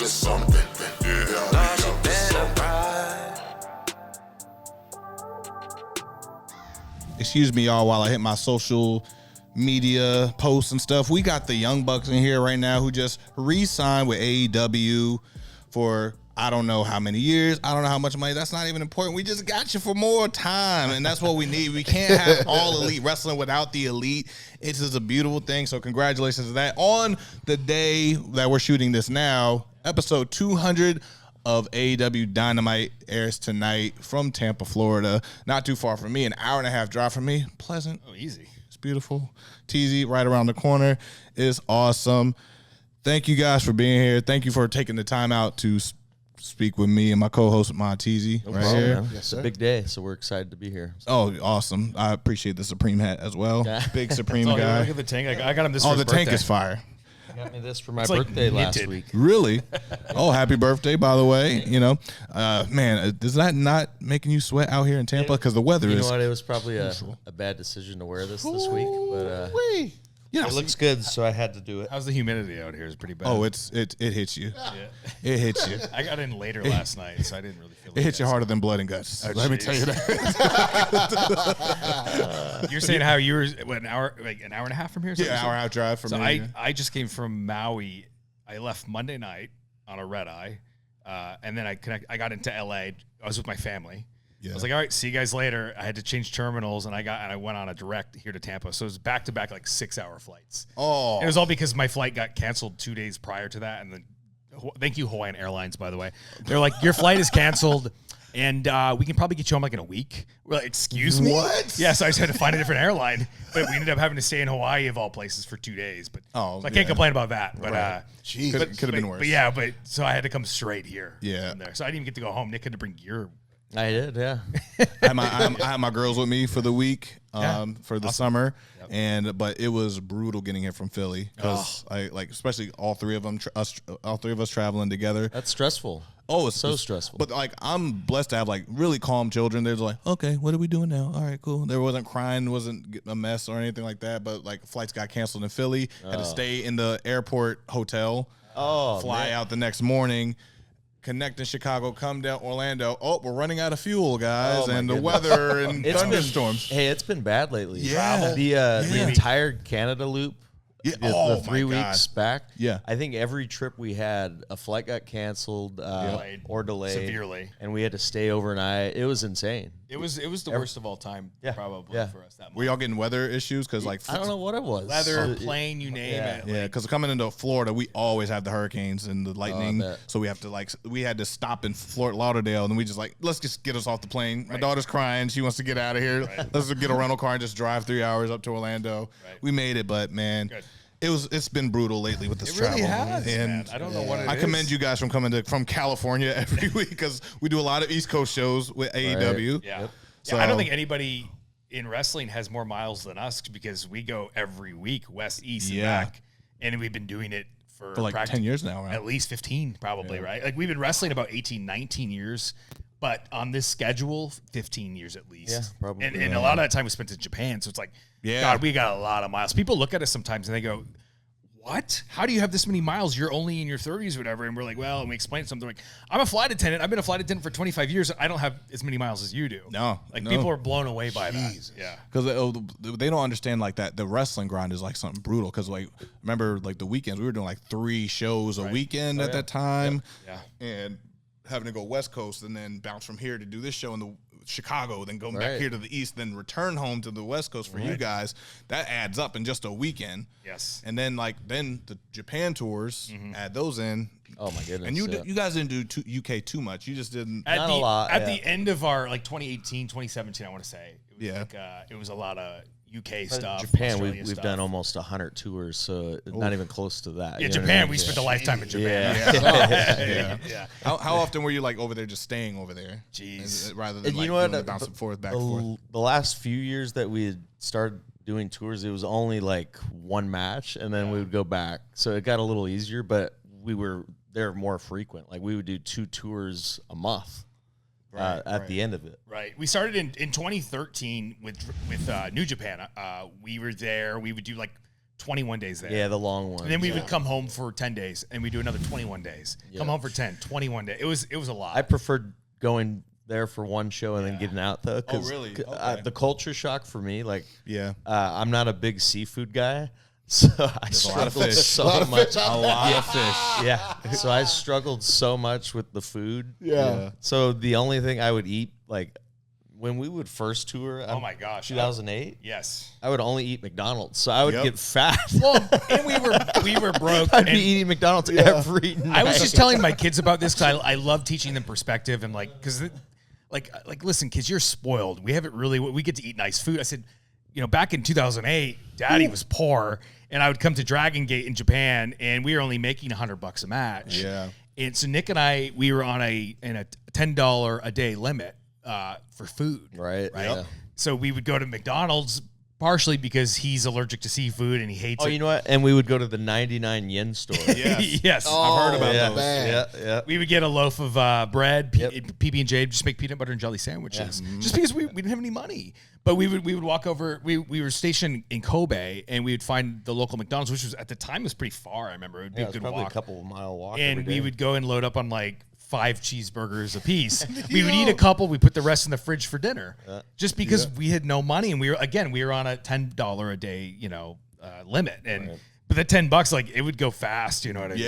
for something. Yeah, now she better ride. Excuse me, y'all, while I hit my social media posts and stuff. We got the Young Bucks in here right now who just re-signed with AEW for I don't know how many years. I don't know how much money. That's not even important. We just got you for more time, and that's what we need. We can't have all elite wrestling without the elite. It's just a beautiful thing, so congratulations to that. On the day that we're shooting this now, episode 200 of AEW Dynamite airs tonight from Tampa, Florida. Not too far from me, an hour and a half drive from me. Pleasant. Oh, easy. It's beautiful. TZ right around the corner is awesome. Thank you guys for being here. Thank you for taking the time out to speak with me and my co-host Monteasy right problem, here. man. It's a big day, so we're excited to be here. Oh, awesome. I appreciate the Supreme hat as well. Big Supreme guy. Look at the tank. I got him this Oh, for the his tank birthday. is fire. Got me this for my It's like birthday last knitted. week. Really? Oh, happy birthday, by the way. You know, man, is that not making you sweat out here in Tampa? Because the weather You is. know what? It was probably a bad decision to wear this week, but Yeah. It looks good, so I had to do it. How's the humidity out here? Is pretty bad. Oh, it hits you. It hits you. I got in later last night, so I didn't really feel It hits you harder than blood and guts. Let me tell you that. You're saying how you were an hour and a half from here? Yeah, hour out drive from So here. I just came from Maui. I left Monday night on a red eye, and then I got into LA. I was with my family. Yeah. I was like, all right, see you guys later. I had to change terminals, and I went on a direct here to Tampa. So it was back to back like 6-hour flights. Oh. It was all because my flight got canceled 2 days prior to that, and then thank you Hawaiian Airlines, by the way. They're like, your flight is canceled. And we can probably get you home like in a week. We're like, excuse me? What? Yeah, so I just had to find a different airline. But we ended up having to stay in Hawaii, of all places, for 2 days. But Oh, so I can't yeah. complain about that. But Jeez. Could have been worse. But yeah, so I had to come straight here. Yeah. From there. So I didn't even get to go home. Nick had to bring gear. I did, yeah. I had my girls with me for the week, for the summer, but it was brutal getting here from Philly because especially all three of us traveling together. That's stressful. Oh, it's So stressful. But like, I'm blessed to have like really calm children. They're just like, okay, what are we doing now? All right, cool. There wasn't crying, wasn't a mess or anything like that. But like, flights got canceled in Philly. Had to stay in the airport hotel. Fly out the next morning. Connect in Chicago, come down Orlando. Oh, we're running out of fuel, guys, and the weather and thunderstorms. It's been bad lately. Yeah. The entire Canada loop. Yeah. The my 3 God. weeks back. Yeah. I think every trip we had, a flight got canceled or delayed Severely. and we had to stay overnight. It was insane. It was the worst of all time, probably, Yeah. for us that month. Were y'all getting weather issues? Because like, I don't know what it was. Leather, plane, you name it. yeah, because coming into Florida, we always have the hurricanes and the lightning. bet. So we have to we had to stop in Fort Lauderdale, and we just let's just get us off the plane. My daughter's crying; she wants to get out of here. Let's just get a rental car and just drive 3 hours up to Orlando. We made it, but man, it's been brutal lately with this travel. Really has, and man. I don't know what it is. I commend you guys from coming from California every week because we do a lot of East Coast shows with AEW. Yeah. So- I don't think anybody in wrestling has more miles than us because we go every week, west, east, and back. And we've been doing it for like 10 years now, right? At least 15, probably, right? Like we've been wrestling about 18, 19 years, but on this schedule, 15 years at least. Yeah, probably. And a lot of that time was spent in Japan. So it's like, God, we got a lot of miles. People look at us sometimes and they go, what? How do you have this many miles? You're only in your 30s or whatever. And we're like, well, and we explain something like, I'm a flight attendant. I've been a flight attendant for 25 years. I don't have as many miles as you do. No. People are blown away by that. Yeah. Because they don't understand like that the wrestling grind is like something brutal. Because like remember like the weekends we were doing like 3 shows a weekend at that time. Yeah. And having to go West Coast and then bounce from here to do this show in the Chicago, then going back Right. here to the East, then return home to the West Coast for you guys. That adds up in just a weekend. Yes. And then then the Japan tours, add those in. Oh my goodness. And you yeah. you guys didn't do UK too much. You just didn't. At Not the, a lot, At yeah. the end of our 2018, 2017, I want to say. It was Yeah. it was a lot of UK But stuff. Japan, Australian we've stuff. done almost 100 tours, so not even close to that. Yeah, you know what I Japan. mean? We spent a lifetime in Japan. Yeah. Yeah. How often were you like over there just staying over there? Jeez. Rather than And like you know what? doing the bouncing forth, back and forth. The last few years that we had started doing tours, it was only like one match, and then we would go back. So it got a little easier, but we were there more frequent. Like we would do 2 tours a month at the end of it. Right. We started in 2013 with New Japan. We were there. We would do like 21 days there. Yeah, the long one. And then we would come home for 10 days, and we do another 21 days. Come home for 10, 21 days. It was a lot. I preferred going there for one show and then getting out though. Oh, really? Okay. The culture shock for me, like, Yeah. I'm not a big seafood guy, so I struggled fish. so much. A lot of fish. Yeah, so I struggled so much with the food. Yeah. So the only thing I would eat, like, when we would first tour, oh my gosh, 2008. Yes. I would only eat McDonald's, so I would Yep. get fat. Well, and we were broke. I'd be and eating McDonald's every night. I was just telling my kids about this because I love teaching them perspective and like because like listen, kids, you're spoiled. We haven't really we get to eat nice food. I said, back in 2008, Daddy was poor, and I would come to Dragon Gate in Japan, and we were only making $100 a match. Yeah. And so Nick and I, we were on a $10 a day limit for food. Right. Yeah. So we would go to McDonald's partially because he's allergic to seafood and he hates Oh, it. you know what? And we would go to the 99 yen store. Yes. I've heard about yeah, those. bad. yeah. We would get a loaf of bread, Yep. PB&J, just make peanut butter and jelly sandwiches, just because we didn't have any money. But we would walk over. We were stationed in Kobe, and we would find the local McDonald's, which was at the time was pretty far. I remember it would be Yeah, a it's good probably walk. a couple mile walk. And every we day. would go and load up on like 5 cheeseburgers a piece. We would eat a couple. We put the rest in the fridge for dinner, just because we had no money, and we were on a $10 a day, limit, and but the $10, like, it would go fast. You know what I mean?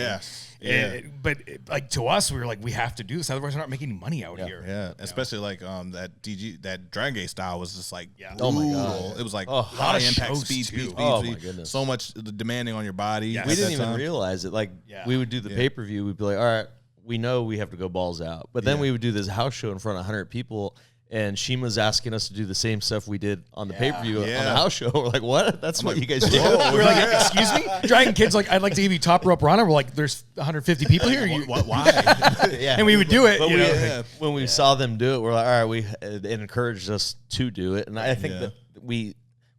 Yeah. But like to us, we were like, we have to do this, otherwise we're not making any money out here. Yeah, especially like that Dragon Gate style was just like Oh my brutal. God. It was like Oh, high of impact, shows, speed, too. Oh, my goodness. so much demanding on your body. Yes. at We didn't that even time. realize it. Like, Yeah. we would do the pay-per-view. We'd be like, all right, we know we have to go balls out. But then we would do this house show in front of 100 people, and Shima's asking us to do the same stuff we did on the pay-per-view on the house show. We're like, what? That's what you guys do? We were like, excuse me, Dragon Kid's like, I'd like to give you top rope run. We're like, there's 150 people here. Why? Yeah. And we would do it. But you know? when we saw them do it, we're like, all right, it encouraged us to do it. And I think that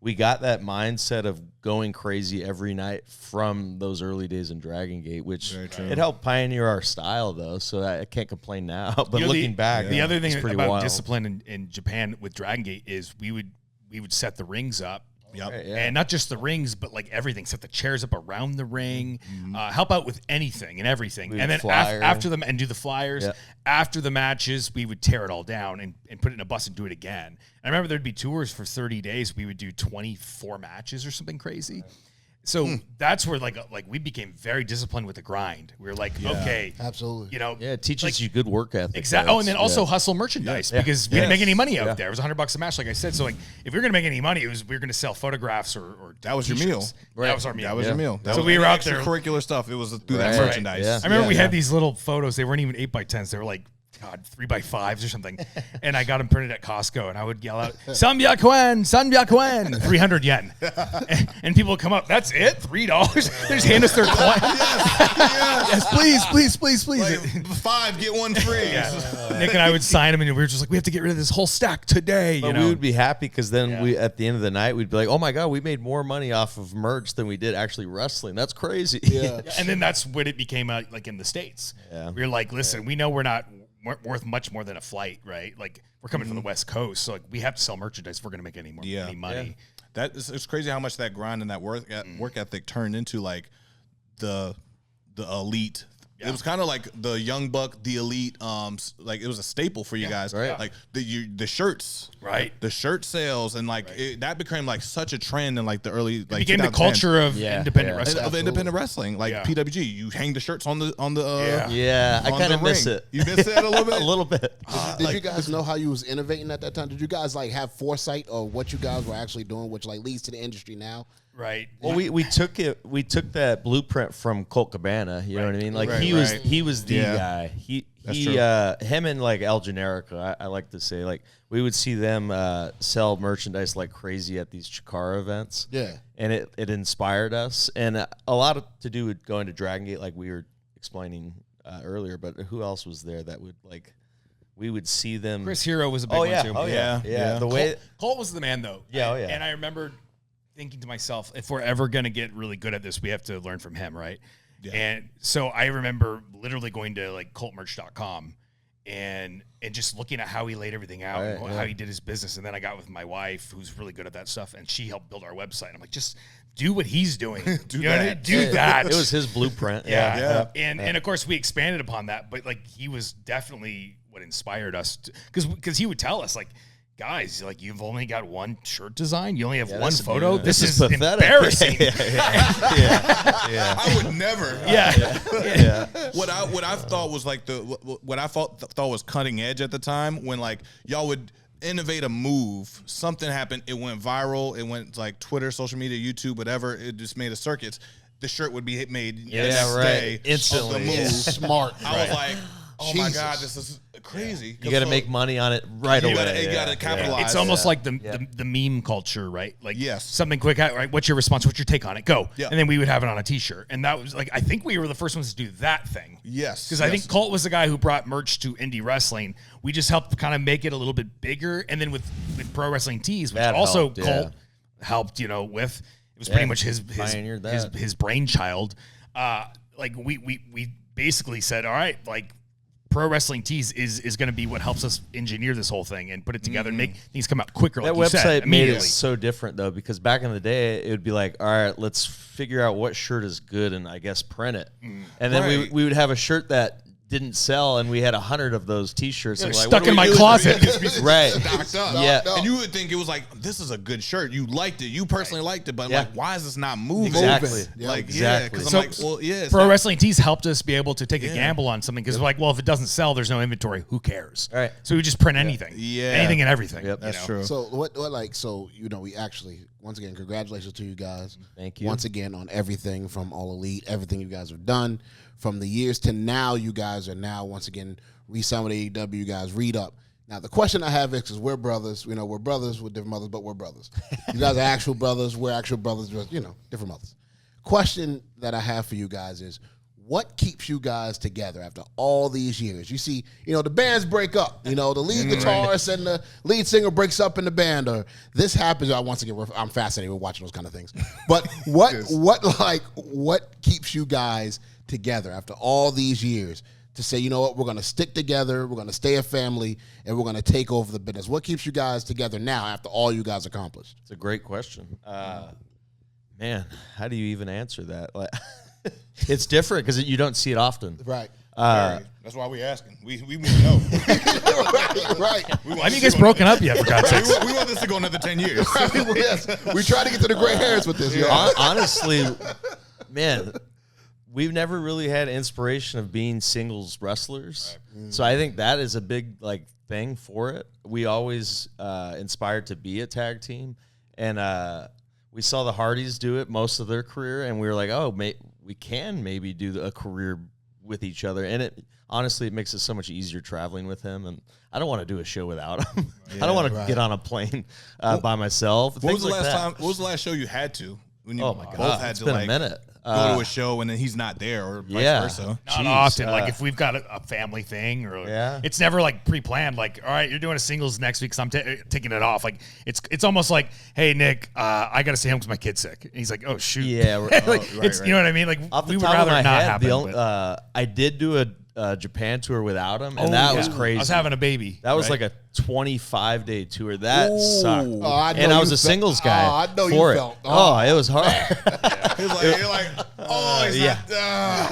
we got that mindset of going crazy every night from those early days in Dragon Gate, which it helped pioneer our style, though. So I can't complain now. But You know, looking back, the other thing it's pretty about wild. discipline in Japan with Dragon Gate is we would set the rings up. Yep. Right, yeah. And not just the rings, but like everything. Set the chairs up around the ring. Help out with anything and everything. We And would then flyer. after them and do the flyers. Yeah. After the matches, we would tear it all down and put it in a bus and do it again. I remember there'd be tours for 30 days. We would do 24 matches or something crazy. So that's where like we became very disciplined with the grind. We were like, okay, Absolutely. Yeah, it teaches like- you good work ethic. exactly. Oh, and then also hustle merchandise because we didn't make any money out there. It was $100 a match, like I said. So like, if we were gonna make any money, we were gonna sell photographs or That was your meal. t-shirts. That was our meal. That was your meal. That So was we were any out there- extracurricular stuff. It was through that Right. merchandise. Yeah. I remember we had these little photos. They weren't even 8x10s. They were like, God, 3x5s or something. And I got them printed at Costco, and I would yell out, "Sanbyakuen, Sanbyakuen," 300 yen. And people would come up, that's it? $3? They just hand us their coin. Yes, please. Like, 5 get 1 free. Nick and I would sign them, and we were just like, we have to get rid of this whole stack today. But You know? we would be happy because then we, at the end of the night, we'd be like, "Oh my god, we made more money off of merch than we did actually wrestling. That's crazy." Yeah. And then that's when it became like in the States. Yeah. We were like, listen, we know we're not worth much more than a flight, right? Like we're coming from the West Coast, so like we have to sell merchandise if we're gonna make any money. It's crazy how much that grind and that work ethic turned into like the elite. It was kind of like the Young Buck, the elite. Like it was a staple for you guys. right. Like the shirts, Right. The shirt sales, and like that became like such a trend in like the early like Became the 2010 culture of Yeah, independent yeah. wrestling. of independent wrestling, like Yeah. PWG. You hang the shirts on the Yeah, I on kind the of miss ring. it. You miss it a little bit. A little bit. Did you guys know how you was innovating at that time? Did you guys like have foresight of what you guys were actually doing, which like leads to the industry now? Right. Well, we took that blueprint from Colt Cabana. You know what I mean? Like he was the Yeah. guy. He true. him and like El Generico. I like to say, like, we would see them sell merchandise like crazy at these Chikara events. Yeah. And it inspired us, and a lot to do with going to Dragon Gate, like we were explaining earlier. But who else was there that would like? We would see them. Chris Hero was a big Oh one yeah, too. oh yeah, Yeah. The way Colt was the man though. Yeah, oh, yeah. And I remember thinking to myself, if we're ever gonna get really good at this, we have to learn from him, right? Yeah. And so I remember literally going to like coltmerch.com and just looking at how he laid everything out, and how he did his business. And then I got with my wife, who's really good at that stuff, and she helped build our website. I'm like, just do what he's doing. Do that. It was his blueprint. Yeah. And of course we expanded upon that, but like he was definitely what inspired us, because he would tell us, like, guys, like, you've only got one shirt design. You only have one photo. This is pathetic. Embarrassing. I would never. What I thought was like what I thought was cutting edge at the time, when like y'all would innovate a move, something happened, it went viral, it went like Twitter, social media, YouTube, whatever, it just made a circuit. The shirt would be made day instantly. Of the move. Smart. I was like, oh my God, this is crazy. You got to make money on it right away. You got to capitalize. It's almost like the meme culture, right? Like, yes, something quick, right? What's your response? What's your take on it? Go. Yeah. And then we would have it on a T-shirt. And that was like, I think we were the first ones to do that thing. Yes. Because I think Colt was the guy who brought merch to indie wrestling. We just helped kind of make it a little bit bigger. And then with pro wrestling tees, which that also helped, Colt helped, with. It was pretty much his brainchild. Like we basically said, all right, like, pro wrestling tees is going to be what helps us engineer this whole thing and put it together and make things come out quicker. That like website made it so different, though, because back in the day, it would be like, all right, let's figure out what shirt is good and I guess print it. And then we would have a shirt that didn't sell, and we had 100 of those T-shirts. They're like, stuck in my closet. Right. Yeah. And you would think it was like, this is a good shirt. You liked it. You personally liked it. But like, why is this not moving? Exactly. Like, exactly. Because I'm like, well, yeah. Pro wrestling tees helped us be able to take a gamble on something, because we're like, well, if it doesn't sell, there's no inventory. Who cares? Right. So we just print anything. Anything and everything. Yep. That's true. So we actually, once again, congratulations to you guys. Thank you. Once again on everything from All Elite, everything you guys have done. From the years to now, you guys are now once again re-signed with AEW. You guys read up. Now the question I have is, because we're brothers, we're brothers with different mothers, but we're brothers. You guys are actual brothers. We're actual brothers, with, different mothers. Question that I have for you guys is, what keeps you guys together after all these years? You see, the bands break up. The lead guitarist and the lead singer breaks up in the band, or this happens. Once again, I'm fascinated with watching those kind of things. But what keeps you guys together after all these years to say, you know what, we're going to stick together, we're going to stay a family, and we're going to take over the business? What keeps you guys together now after all you guys accomplished? It's a great question. Man, how do you even answer that? Like, it's different because you don't see it often. Right. That's why we're asking. We know. right. Have you guys broken up yet, for God's sake? We want this to go another 10 years. Yes. We try to get to the gray hairs with this. Honestly, man, we've never really had inspiration of being singles wrestlers. Right. So I think that is a big thing for it. We always inspired to be a tag team, and we saw the Hardys do it most of their career, and we were like, oh, we can maybe do a career with each other. And it honestly, it makes it so much easier traveling with him. And I don't want to do a show without him. I don't want to get on a plane by myself. What was the last time? What was the last show you had to? When you both had to been a minute. Go to a show and then he's not there, or vice versa. Not often. Like if we've got a family thing, or it's never pre-planned. Like, all right, you're doing a singles next week, so I'm taking it off. Like it's almost like, hey Nick, I got to stay home because my kid's sick. And he's like, oh shoot. Yeah, right. You know what I mean? Like off the we would top rather of my not head, happen. I did do a Japan tour without him, and that was crazy. I was having a baby. That was like a 25-day tour. That sucked. And I was a singles guy. I know for you it. felt. Oh, it was hard. You're like, oh,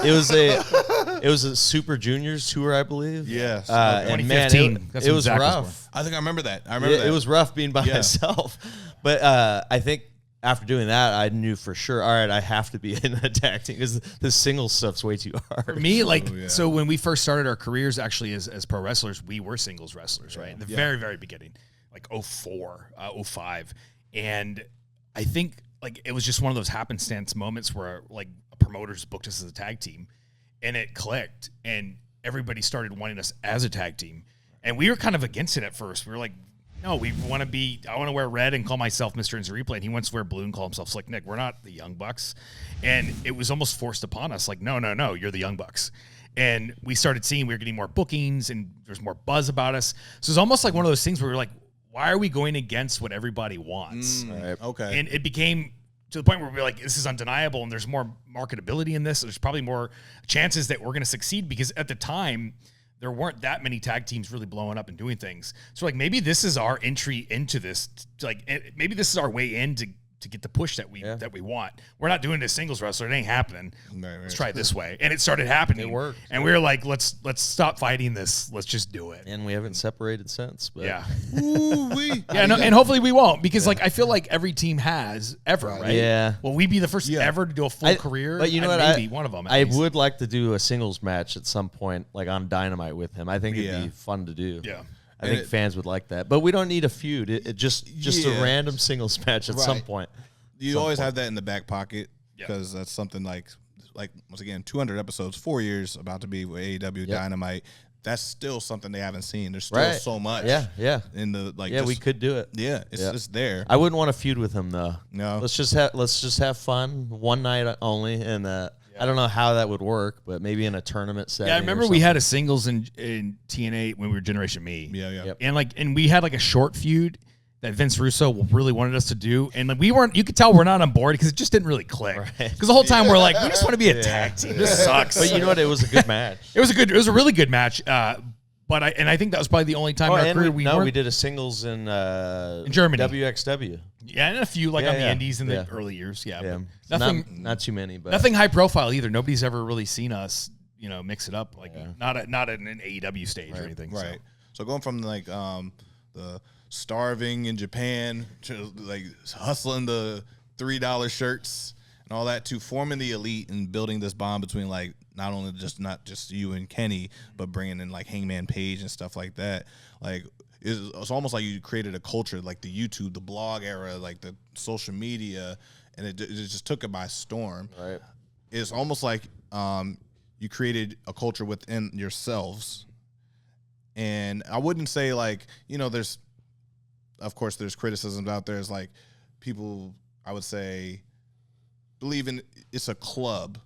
It was a Super Juniors tour, I believe. Yes. And man, it was rough. I think I remember that. It was rough being by myself. But I think after doing that, I knew for sure, all right, I have to be in a tag team because the single stuff's way too hard. For me, so when we first started our careers, actually, as pro wrestlers, we were singles wrestlers, right? In the very, very beginning, 04, 05. And I think, it was just one of those happenstance moments where, a promoter's booked us as a tag team, and it clicked, and everybody started wanting us as a tag team. And we were kind of against it at first. We were like, no, I want to wear red and call myself Mr. Replay, and he wants to wear blue and call himself Slick Nick. We're not the Young Bucks. And it was almost forced upon us, no, you're the Young Bucks. And we started seeing we were getting more bookings, and there's more buzz about us. So it's almost like one of those things where we're like, why are we going against what everybody wants? Right. Okay. And it became to the point where we're like, this is undeniable, and there's more marketability in this. There's probably more chances that we're going to succeed, because at the time, there weren't that many tag teams really blowing up and doing things. So like maybe this is our entry into this. Like maybe this is our way in to get the push that we want. We're not doing it as singles wrestler. It ain't happening. Right. Let's try it this way. And it started happening. It worked. And we were like, let's stop fighting this. Let's just do it. And we haven't separated since. But. Yeah. Ooh-wee. Yeah, no, and hopefully we won't because like I feel like every team has ever, right? Yeah. Will we be the first ever to do a full career? But you know what? Maybe one of them. I would like to do a singles match at some point, like on Dynamite with him. I think it'd be fun to do. Yeah. I think fans would like that. But we don't need a feud. It just a random singles match at some point. You always have that in the back pocket because that's something like once again, 200 episodes, 4 years about to be with AEW Dynamite. That's still something they haven't seen. There's still so much. Yeah. In the we could do it. Yeah, it's there. I wouldn't want to feud with him though. No. Let's just have fun one night only, and I don't know how that would work, but maybe in a tournament setting. Yeah, I remember we had a singles in TNA when we were Generation Me. Yeah. And we had like a short feud that Vince Russo really wanted us to do, and like you could tell we're not on board because it just didn't really click. Because the whole time we're like, we just want to be a tag team. This sucks. But you know what? It was a good match. It was a really good match. But I think that was probably the only time in our career we did a singles in Germany, WXW. Yeah, and a few on the Indies in the early years. Yeah. But nothing, not too many, but nothing high profile either. Nobody's ever really seen us, mix it up not at an AEW stage or anything. Right. So going from like the starving in Japan to like hustling the $3 shirts and all that to forming the Elite and building this bond between like not just you and Kenny, but bringing in like Hangman Page and stuff like that. Like it's almost like you created a culture like the YouTube, the blog era, like the social media, and it just took it by storm. Right. It's almost like you created a culture within yourselves. And I wouldn't say like, of course, there's criticisms out there. It's like people, I would say, believe in it's a club,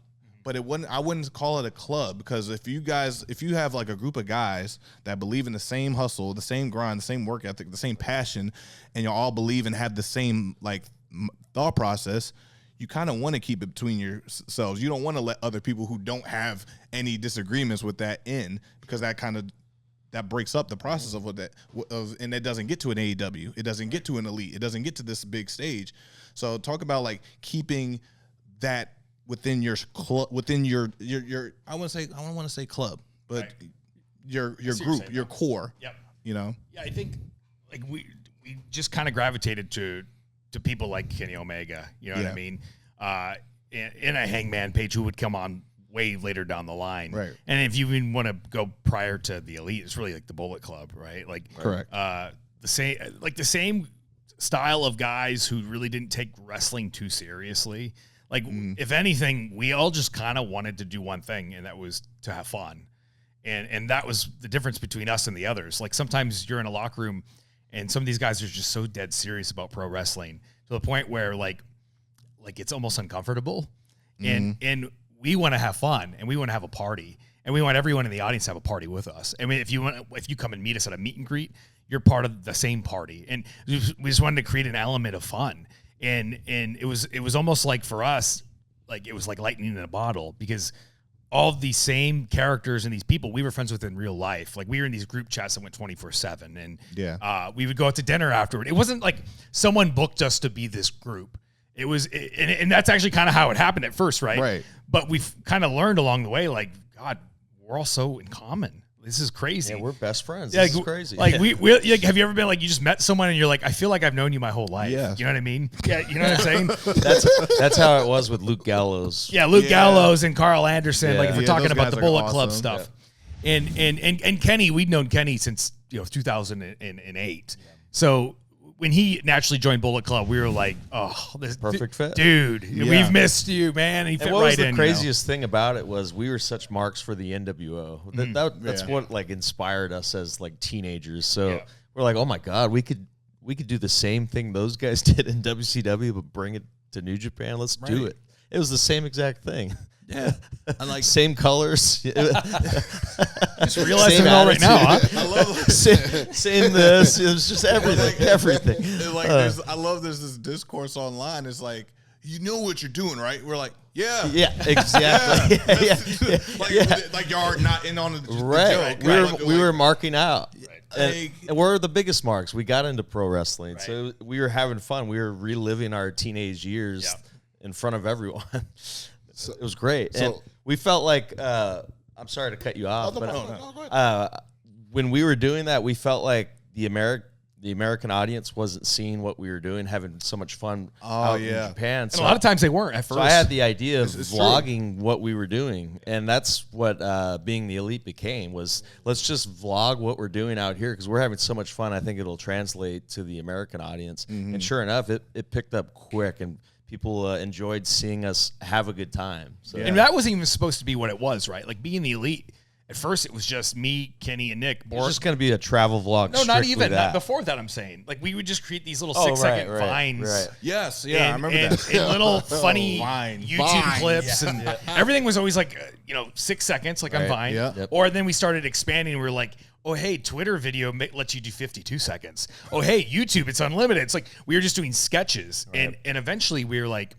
but I wouldn't call it a club because if you have like a group of guys that believe in the same hustle, the same grind, the same work ethic, the same passion, and you all believe and have the same like thought process, you kind of want to keep it between yourselves. You don't want to let other people who don't have any disagreements with that in because that breaks up the process of and it doesn't get to an AEW. It doesn't get to an Elite. It doesn't get to this big stage. So talk about like keeping that within your club, within your I don't want to say club, but your group, your core. Yep. Yeah, I think like we just kind of gravitated to people like Kenny Omega. You know what I mean? In a Hangman Page who would come on way later down the line. Right. And if you even want to go prior to the Elite, it's really like the Bullet Club, right? Like correct. The same style of guys who really didn't take wrestling too seriously. Like if anything, we all just kind of wanted to do one thing, and that was to have fun. And that was the difference between us and the others. Like sometimes you're in a locker room and some of these guys are just so dead serious about pro wrestling to the point where like it's almost uncomfortable. And we want to have fun and we want to have a party and we want everyone in the audience to have a party with us. I mean, if you come and meet us at a meet and greet, you're part of the same party. And we just wanted to create an element of fun. And it was almost like for us, like it was like lightning in a bottle because all of these same characters and these people we were friends with in real life. Like we were in these group chats that went 24/7 and we would go out to dinner afterward. It wasn't like someone booked us to be this group. It was, and that's actually kind of how it happened at first, right? Right. But we've kind of learned along the way, like, God, we're all so in common. This is crazy. Yeah, we're best friends. Yeah, this is crazy. Like we like, have you ever been like you just met someone and you're like, I feel like I've known you my whole life. Yeah. You know what I mean? Yeah, you know what I'm saying? That's how it was with Luke Gallows. Yeah, Luke Gallows and Carl Anderson. Yeah. Like if we're talking those about guys the are Bullet awesome. Club stuff. Yeah. And Kenny, we'd known Kenny since 2008. So when he naturally joined Bullet Club, we were like, "Oh, this Perfect fit, dude. We've missed you, man." And he fit what right was the in. craziest thing about it was we were such marks for the NWO. That's what like inspired us as like teenagers. So we're like, "Oh my God, we could do the same thing those guys did in WCW, but bring it to New Japan. Let's do it." It was the same exact thing. Yeah, I like same colors. Just realizing it all right now, huh? I love same this. It was just everything. Everything. I love there's this discourse online. It's like you know what you're doing, right? We're like, yeah. Yeah, exactly. Like y'all not in on the Right. joke. We were marking out. Like- And we're the biggest marks. We got into pro wrestling. So we were having fun. We were reliving our teenage years in front of everyone. It was great. And we felt like, I'm sorry to cut you off, go but ahead. when we were doing that, we felt like the American audience wasn't seeing what we were doing, having so much fun out in Japan. And a lot of times they weren't at first. So I had the idea of vlogging what we were doing, and that's what being the elite became, was let's just vlog what we're doing out here because we're having so much fun. I think it'll translate to the American audience. And sure enough, it picked up quick, and people enjoyed seeing us have a good time. So. And that wasn't even supposed to be what it was, right? Like being the elite. At first, it was just me, Kenny, and Nick. It's just going to be a travel vlog. No, not even. That. Not before that, I'm saying. Like, we would just create these little 6-second vines. Right. Yes, yeah, I remember that. And little funny Vine. YouTube Vine, clips. And everything was always like, 6 seconds, like on Vine. Yeah. Yep. Or then we started expanding. And we were like, oh, hey, Twitter video lets you do 52 seconds. Oh, hey, YouTube, it's unlimited. It's like we were just doing sketches. Right. And eventually we were like,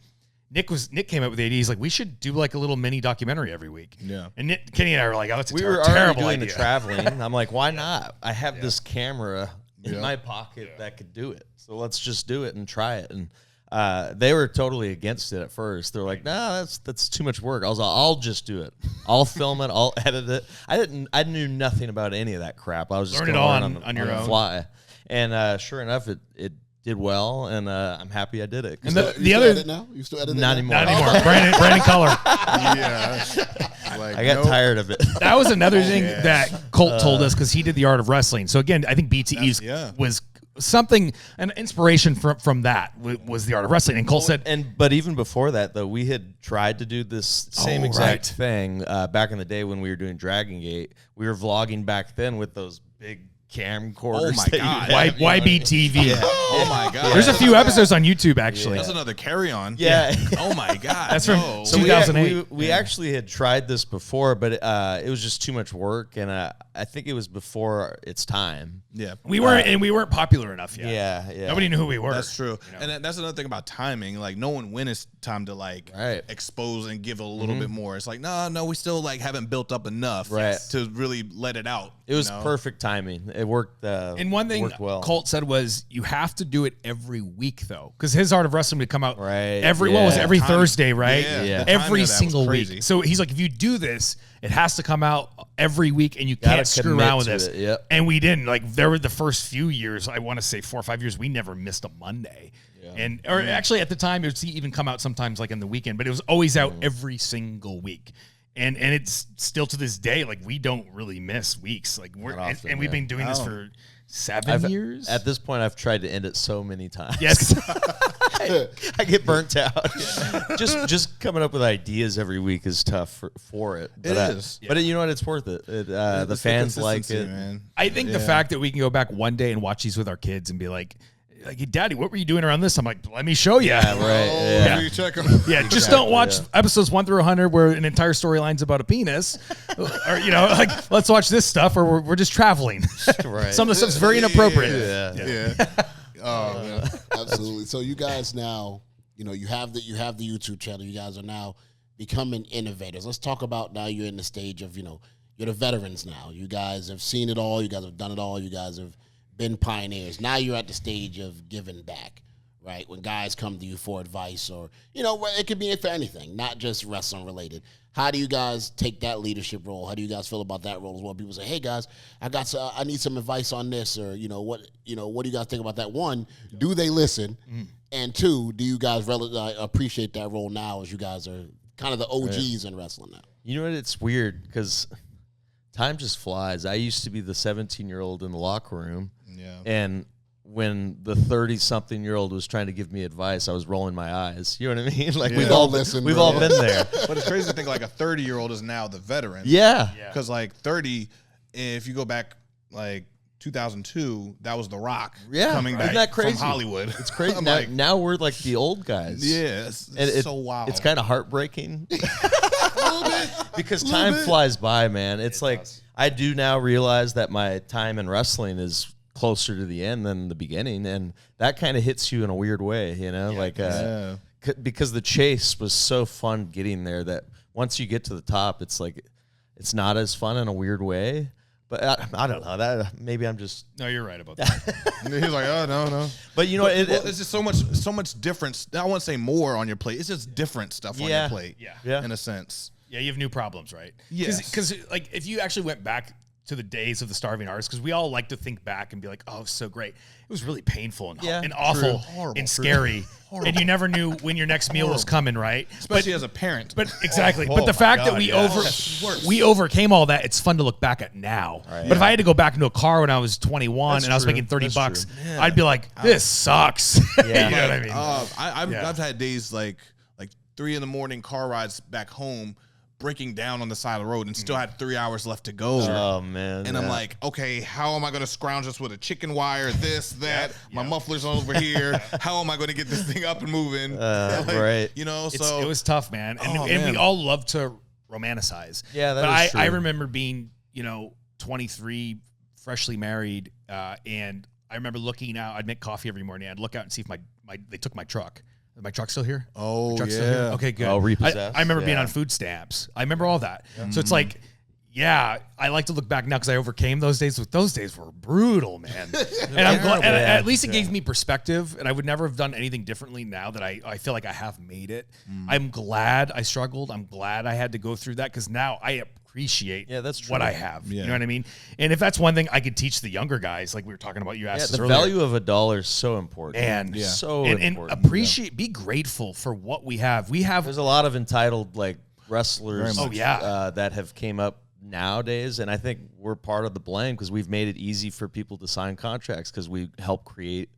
Nick came up with the idea. He's like, we should do like a little mini documentary every week. Yeah. And Kenny and I were like, oh, that's a we were terrible already doing idea. the traveling. I'm like, why not? I have this camera in my pocket that could do it. So let's just do it and try it. And they were totally against it at first. They're like, no, that's too much work. I was like, I'll just do it. I'll film it. I'll edit it. I knew nothing about any of that crap. I was just Learn it going all on your own. fly. And sure enough, it did well, and I'm happy I did it. And the other edit now? You still edit it? Not now? anymore. Not anymore. Brandon Color. Yeah. Like, I got tired of it. That was another thing that Colt told us because he did the art of wrestling. So again, I think BTE was something, an inspiration from that was the art of wrestling. And Colt said, but even before that, though, we had tried to do this same exact thing back in the day when we were doing Dragon Gate. We were vlogging back then with those big camcorders. Oh my God. YBTV. Oh my God. There's a few episodes on YouTube actually. That's another carry-on. Yeah. Oh my God. That's from no. So 2008. we actually had tried this before, but it was just too much work, and I think it was before its time. Yeah. We weren't popular enough yet. Yeah. Nobody knew who we were. That's true. And that's another thing about timing. Like, no one when it's time to expose and give a little bit more. It's like, no, we still haven't built up enough to really let it out. It was perfect timing. It worked. And one thing well. Colt said was, you have to do it every week though, because his Art of Wrestling would come out every Thursday, right? Yeah. Every single week. So he's like, if you do this, it has to come out every week, and you can't screw around with this. Yep. And we didn't. Like, there were the first few years, I want to say 4 or 5 years, we never missed a Monday. Yeah. Or actually at the time, it would even come out sometimes like in the weekend, but it was always out every single week. And it's still to this day, like, we don't really miss weeks. Like, we've been doing this for 7 years. At this point, I've tried to end it so many times. Yes. I get burnt out. Just coming up with ideas every week is tough for it. But, it is. But you know what? It's worth it. The fans like it. Man. I think the fact that we can go back one day and watch these with our kids and be like, Daddy, what were you doing around this? I'm like, let me show you. Yeah, right. You check them. Yeah, just don't watch episodes 1 through 100 where an entire storyline's about a penis, or let's watch this stuff, or we're just traveling. Right. Some of the stuff's very inappropriate. Yeah. Oh, man. Absolutely. So you guys now, you have the YouTube channel. You guys are now becoming innovators. Let's talk about now you're in the stage of, you're the veterans now. You guys have seen it all. You guys have done it all. You guys have been pioneers. Now you're at the stage of giving back, right? When guys come to you for advice, or, it could be for anything, not just wrestling related. How do you guys take that leadership role? How do you guys feel about that role as well? People say, hey guys, I need some advice on this, or, what do you guys think about that? One, do they listen? And two, do you guys appreciate that role now, as you guys are kind of the OGs in wrestling now? You know what? It's weird because time just flies. I used to be the 17-year-old in the locker room. Yeah. And when the 30-something-year-old was trying to give me advice, I was rolling my eyes. You know what I mean? Like, we've all been there. But it's crazy to think like a 30-year-old is now the veteran. Yeah. Because like 30, if you go back like 2002, that was The Rock coming back. Isn't that crazy? From Hollywood. It's crazy. Now we're like the old guys. Yeah. It's so wild. It's kind of heartbreaking. Because time flies by, man. It's like, I do now realize that my time in wrestling is closer to the end than the beginning, and that kind of hits you in a weird way, because the chase was so fun getting there that once you get to the top, it's like it's not as fun in a weird way. But I don't know. That maybe I'm just. No, you're right about that. He's like, oh no. But you know, it's just so much different. I won't say more on your plate. It's just different stuff on your plate. Yeah. In a sense. Yeah, you have new problems, right? Yes. Because like if you actually went back to the days of the starving artists, because we all like to think back and be like, oh, so great. It was really painful and awful Horrible. and scary. And you never knew when your next meal was coming, right? Especially as a parent. But exactly. But the fact that we overcame all that, it's fun to look back at now. Right, but if I had to go back into a car when I was 21 and I was making $30, I'd be like, this sucks. Yeah. You know what I mean? I've had days like 3 a.m. car rides back home, breaking down on the side of the road, and still had 3 hours left to go. Oh man! And I'm like, okay, how am I going to scrounge this with a chicken wire? This, that, my muffler's over here. How am I going to get this thing up and moving? Right. You know, it was tough, man. And we all love to romanticize. Yeah, that is true. I remember being, 23, freshly married, and I remember looking out. I'd make coffee every morning. I'd look out and see if they took my truck. Is my truck still here? Oh, truck's yeah. still here? Okay, good. Oh, repossessed. I remember being on food stamps. I remember all that. So it's like, I like to look back now because I overcame those days. But those days were brutal, man. And I'm glad, and at least it gave me perspective. And I would never have done anything differently now that I feel like I have made it. I'm glad I struggled. I'm glad I had to go through that because now I appreciate that's true. what I have. Yeah. You know what I mean? And if that's one thing I could teach the younger guys, like we were talking about, you asked us the earlier. value of $1 is so important. And so and important. appreciate, be grateful for what we have. There's a lot of entitled wrestlers that have came up nowadays, and I think we're part of the blame because we've made it easy for people to sign contracts because we help create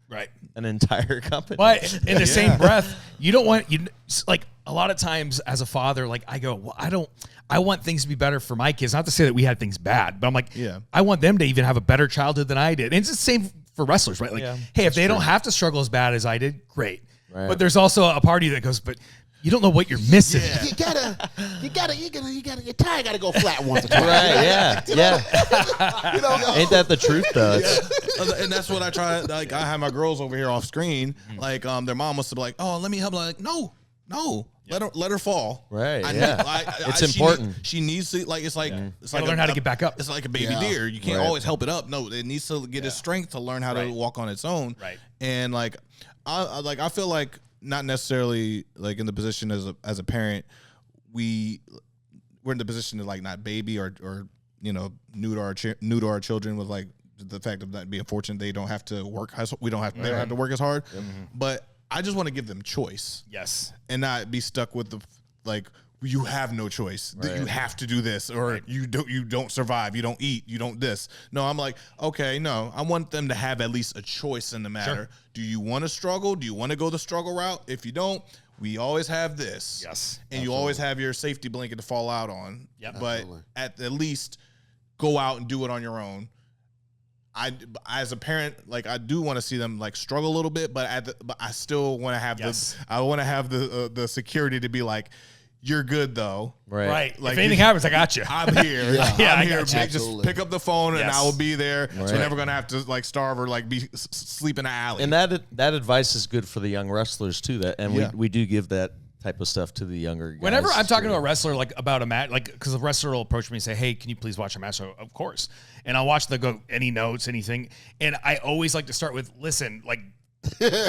an entire company. But in the same breath, you don't want a lot of times as a father, I go, well, I want things to be better for my kids. Not to say that we had things bad, but I'm like, I want them to even have a better childhood than I did. And it's the same for wrestlers, right? Hey, if they don't have to struggle as bad as I did, great. Right. But there's also a party that goes, but you don't know what you're missing. Your tire gotta go flat once or twice. Right? Yeah. Ain't that the truth though? And that's what I try. I have my girls over here off screen. Their mom must be like, "Oh, let me help." Like, no. Let her fall. Right. It's important. She needs to it's like learn how to get back up. It's like a baby deer. You can't always help it up. No, it needs to get its strength to learn how to walk on its own. Right. And I feel like not necessarily in the position as a parent, we're in the position to not baby or new to our children with the fact of not being fortunate they don't have to work. They don't have to work as hard. But I just want to give them choice. Yes. And not be stuck with you have no choice. Right. You have to do this, or you don't survive. You don't eat. You don't this. No, I'm like, okay, no. I want them to have at least a choice in the matter. Sure. Do you want to struggle? Do you want to go the struggle route? If you don't, we always have this. Yes. And you always have your safety blanket to fall out on. Yep. But at least go out and do it on your own. As a parent, I do want to see them struggle a little bit, but I still want to have the security to be you're good though. Right. If anything happens, I got you. I'm here. I'm here. Just pick up the phone and I will be there. Right. So we're never gonna have to starve or be sleep in an alley. And that advice is good for the young wrestlers too. We do give that type of stuff to the younger guys. Whenever I'm talking to a wrestler about a match, because a wrestler will approach me and say, "Hey, can you please watch a match?" So, of course. And I'll watch go any notes, anything. And I always like to start with, listen,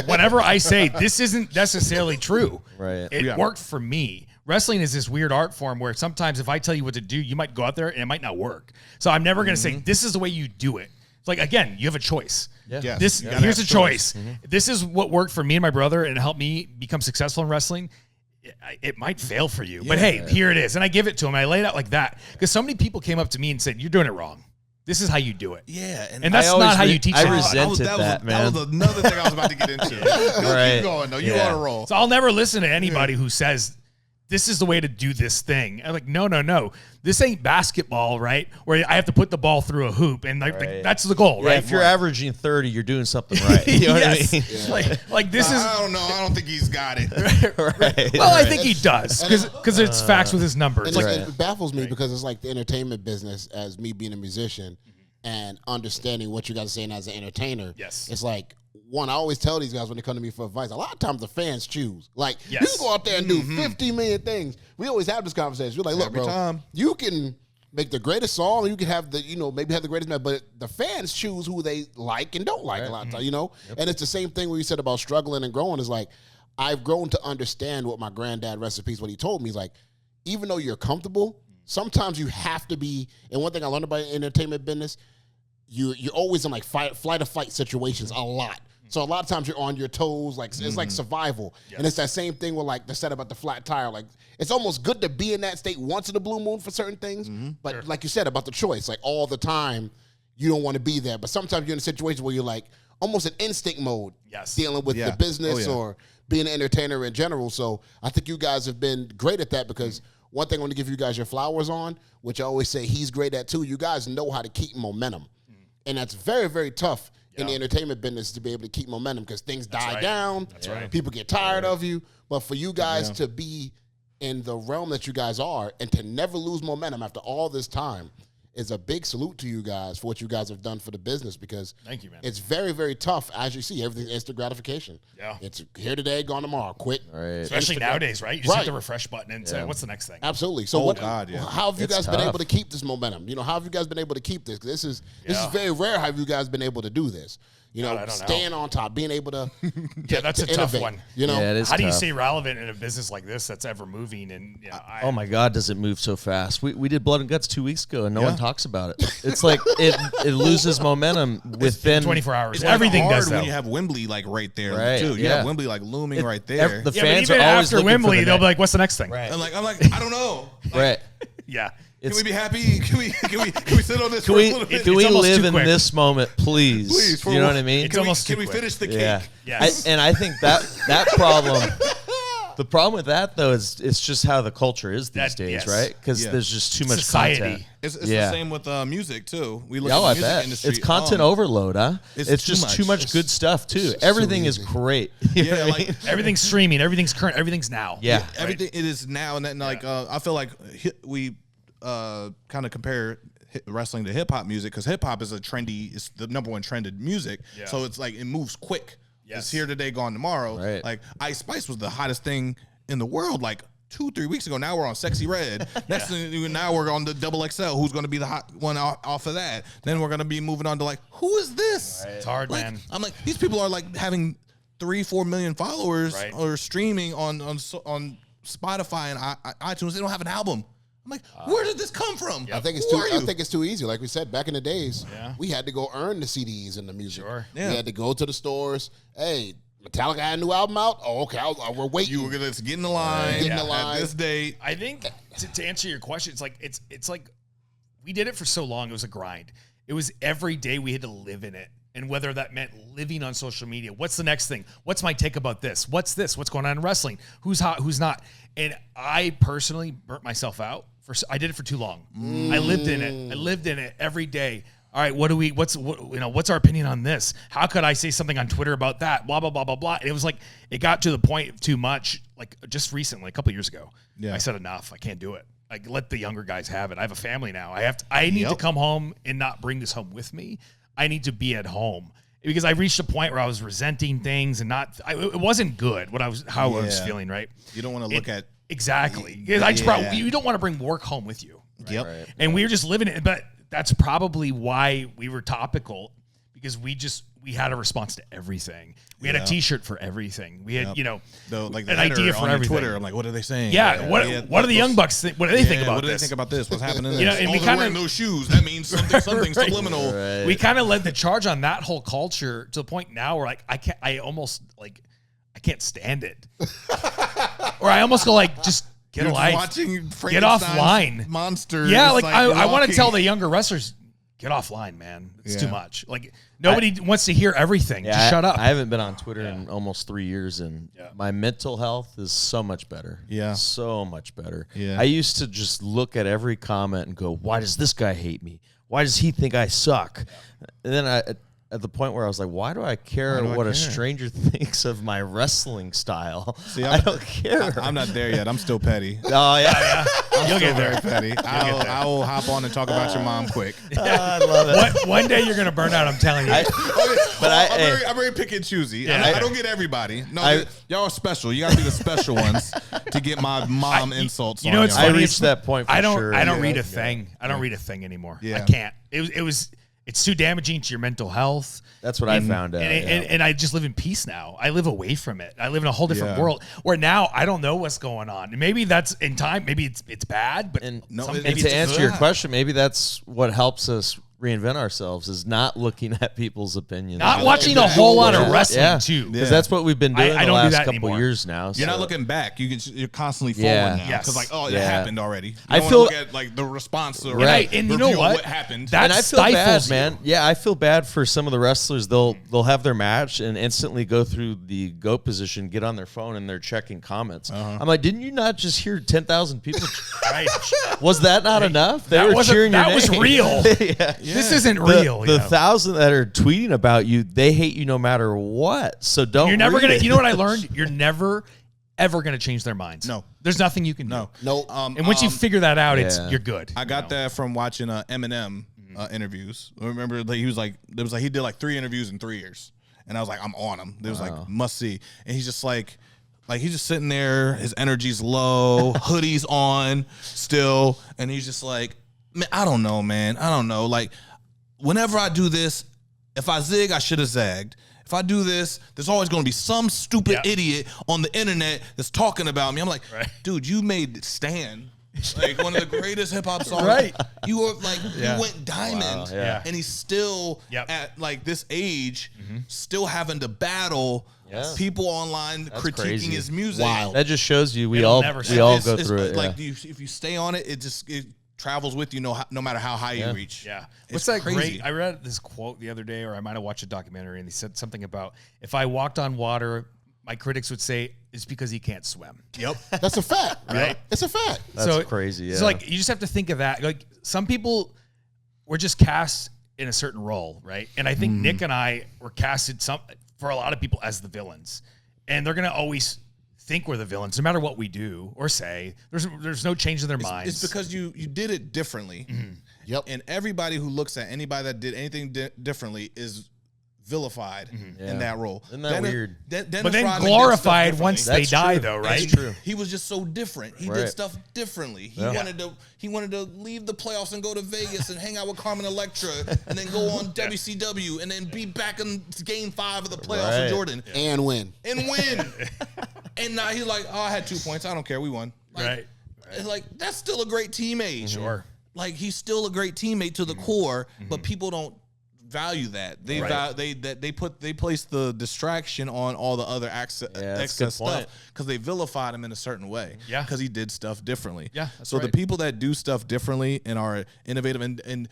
whenever I say this isn't necessarily true, right? It worked for me. Wrestling is this weird art form where sometimes if I tell you what to do, you might go out there and it might not work. So I'm never going to say, this is the way you do it. It's again, you have a choice. Yeah. Yes. Here's a choice. This is what worked for me and my brother and helped me become successful in wrestling. It might fail for you, but hey, here it is. And I give it to him. I lay it out like that because so many people came up to me and said, you're doing it wrong. This is how you do it. Yeah. And that's not how you teach it. I resented that, man. That was another thing I was about to get into. Keep going, though. You on a roll. So I'll never listen to anybody who says, this is the way to do this thing. I'm like, no. This ain't basketball, right? Where I have to put the ball through a hoop, and that's the goal, right? If you're averaging 30, you're doing something right. You know what I mean? Yeah. This is. I don't know. I don't think he's got it. Right. Well, I think he does because it's facts with his numbers. And it baffles me because it's the entertainment business as me being a musician and understanding what you guys are saying as an entertainer. Yes. It's one, I always tell these guys when they come to me for advice, a lot of times the fans choose. Like, you Yes. can go out there and do 50 million things. We always have this conversation. We're like, look, Every bro, time. you can make the greatest song, you can have the, maybe have the greatest match, but the fans choose who they like and don't like a lot of times, And it's the same thing when you said about struggling and growing. Is like, I've grown to understand what my granddad, rest in peace, what he told me. He's like, even though you're comfortable, sometimes you have to be, and one thing I learned about entertainment business, you're always in like flight or fight situations a lot. So a lot of times you're on your toes, like it's like survival. Yes. And it's that same thing with like the set about the flat tire. Like it's almost good to be in that state once in a blue moon for certain things. But like you said about the choice, like all the time you don't want to be there. But sometimes you're in a situation where you're like almost in instinct mode, dealing with the business or being an entertainer in general. So I think you guys have been great at that because one thing I want to give you guys your flowers on, which I always say he's great at too, you guys know how to keep momentum. And that's very, very tough in the entertainment business to be able to keep momentum because things die down. That's right. People get tired of you. But for you guys to be in the realm that you guys are and to never lose momentum after all this time is a big salute to you guys for what you guys have done for the business because thank you, man. It's very, very tough. As you see, everything's instant gratification. Yeah. It's here today, gone tomorrow. Quick. Right. Especially nowadays, right? You just hit the refresh button and say, what's the next thing? Absolutely. So how have you guys been able to keep this momentum? How have you guys been able to keep this? This is very rare. Have you guys been able to do this? Staying on top, being able to that's a tough one. It is how do you stay relevant in a business like this that's ever moving? And oh my God, does it move so fast? We did Blood and Guts 2 weeks ago, and no one talks about it. It's like it loses momentum within 24 hours. It's Everything hard does when that. you have Wembley like right there too. You Yeah. have Wembley like looming right there. The But fans even are always after looking Wembley, for the they'll be next. like, "What's the next thing?" I'm like, I don't know. Like, Right. Yeah. Can we be happy? Can we sit on this for a little bit? Can we almost live too in quick. this moment, please? Please, You know what I mean? It's almost Can too we quick. finish the cake? Yeah. Yes. And I think that problem. The problem with that though is it's just how the culture is these days, right? Because there's just too much Society. content. It's the same with music too. We look Oh, at I the music bet. industry. It's content overload, huh? it's just too too much. much good stuff too. it's Everything so is easy. great. You know Yeah, what I like mean? Everything's streaming. Everything's current. Everything's now. Yeah. everything it is now, and then like I feel like we kind of compare wrestling to hip hop music because hip hop is it's the number one trended music. Yeah. So it's like it moves quick. Yes. It's here today, gone tomorrow. Right. Like Ice Spice was the hottest thing in the world like 2-3 weeks ago. Now we're on Sexy Red. Next thing, now we're on the Double XL. Who's going to be the hot one off of that? Then we're going to be moving on to like, who is this? It's hard, Like, man. I'm like, these people are like having 3-4 million followers or streaming on Spotify and iTunes. They don't have an album. I'm like, where did this come from? I think it's too easy. Like we said, back in the days, we had to go earn the CDs and the music. Sure. Yeah. We had to go to the stores. Hey, Metallica had a new album out. Oh, okay. We're waiting. You were gonna get in the line. Get in the line. At this date. I think to answer your question, it's like we did it for so long. It was a grind. It was every day we had to live in it. And whether that meant living on social media, what's the next thing? What's my take about this? What's this? What's going on in wrestling? Who's hot? Who's not? And I personally burnt myself out. I did it for too long. I lived in it. I lived in it every day. All right, what's our opinion on this? How could I say something on Twitter about that? Blah blah blah blah blah. And it was like it got to the point of too much. Like just recently, a couple of years ago, I said enough. I can't do it. Like let the younger guys have it. I have a family now. I need to come home and not bring this home with me. I need to be at home because I reached a point where I was resenting things and it wasn't good. How I was feeling. Right. You don't want to look at exactly. You don't want to bring work home with you. Right? Yep. Right. And we were just living it, but that's probably why we were topical because we had a response to everything. We had a T-shirt for everything. We had, the an idea for on everything. Twitter. I'm like, what are they saying? Yeah. What do the young bucks think? What do they think about what do this? they think about this? What's happening? And we they're kinda- wearing those shoes. That means something subliminal. Right. We kind of led the charge on that whole culture to the point now where like I can't stand it. Or I almost go like, just get a You're life. watching Get offline. monsters. Yeah, like I want to walking. tell the younger wrestlers, get offline, man. It's too much. Like nobody wants to hear everything. Just shut up. I haven't been on Twitter in almost 3 years, and my mental health is so much better. Yeah. So much better. Yeah. I used to just look at every comment and go, why does this guy hate me? Why does he think I suck? And then at the point where I was like, why do I care what a stranger thinks of my wrestling style? See, I don't care. I'm not there yet. I'm still petty. Oh, yeah. You'll get there. Petty. I will hop on and talk about your mom quick. I love it. One day you're gonna burn out. I'm telling you. I'm very picky and choosy. Yeah. I don't get everybody. No, y'all are special. You gotta be the special ones to get my mom insults. You know, it's I funny. reached that point. For sure. I don't read a thing. I don't read a thing anymore. Yeah. I can't. It's too damaging to your mental health. That's what I found out. And I just live in peace now. I live away from it. I live in a whole different world where now I don't know what's going on. And maybe that's in time. Maybe it's bad, but to answer your question, maybe that's what helps us reinvent ourselves is not looking at people's opinions. Not watching a whole lot of wrestling too. Because that's what we've been doing I the don't do last that couple anymore. years now. You're not looking back. You're constantly forward now. Yes. Because it happened already. You I don't feel wanna look at like the response to And you know what? happened. That and I feel bad, stifles you. man. Yeah, I feel bad for some of the wrestlers. They'll have their match and instantly go through the GOAT position, get on their phone, and they're checking comments. I'm like, didn't you not just hear 10,000 people? Right. Was that not enough? They were cheering your name. That was real. This isn't real. The 1,000 that are tweeting about you, they hate you no matter what. So don't. You're never gonna. read it. You know what I learned? You're never, ever gonna change their minds. No. There's nothing you can do. No. And once you figure that out, you're good. I got that from watching Eminem interviews. I remember he was like, he did like 3 interviews in 3 years, and I was like, I'm on him. There was like must see, and he's just like he's just sitting there. His energy's low, hoodie's on still, and he's just like, man, I don't know, man. I don't know. Like, whenever I do this, if I zig, I should have zagged. If I do this, there's always going to be some stupid idiot on the internet that's talking about me. I'm like, dude, you made Stan like one of the greatest hip hop songs. Right. You were like, you went diamond. Wow, yeah. And he's still at like this age, still having to battle people online critiquing crazy. his music. Wild. That just shows you we It'll all never go stop. through it. Like if you stay on it, it travels with you no matter how high you reach. Yeah. It's What's that crazy. great? I read this quote the other day, or I might have watched a documentary, and they said something about if I walked on water, my critics would say it's because he can't swim. Yep. That's a fact. Right. It's a fact. That's crazy. Yeah. So like you just have to think of that. Like some people were just cast in a certain role, right? And I think Nick and I were casted for a lot of people as the villains, and they're gonna always think we're the villains, no matter what we do or say. There's no change in their minds. It's because you did it differently. Yep. And everybody who looks at anybody that did anything differently is vilified in that role. Isn't that weird? but then glorified once they die, though, right? That's true. He was just so different. He did stuff differently. He wanted to leave the playoffs and go to Vegas and hang out with Carmen Electra and then go on WCW and then be back in Game 5 of the playoffs with Jordan And win. and win. And now he's like, oh, I had 2 points. I don't care. We won. Like, Right. It's like that's still a great teammate. Sure. Like he's still a great teammate to the core, but people don't value that. They they place the distraction on all the other excess stuff because they vilified him in a certain way. Yeah, because he did stuff differently. Yeah, so the people that do stuff differently and are innovative and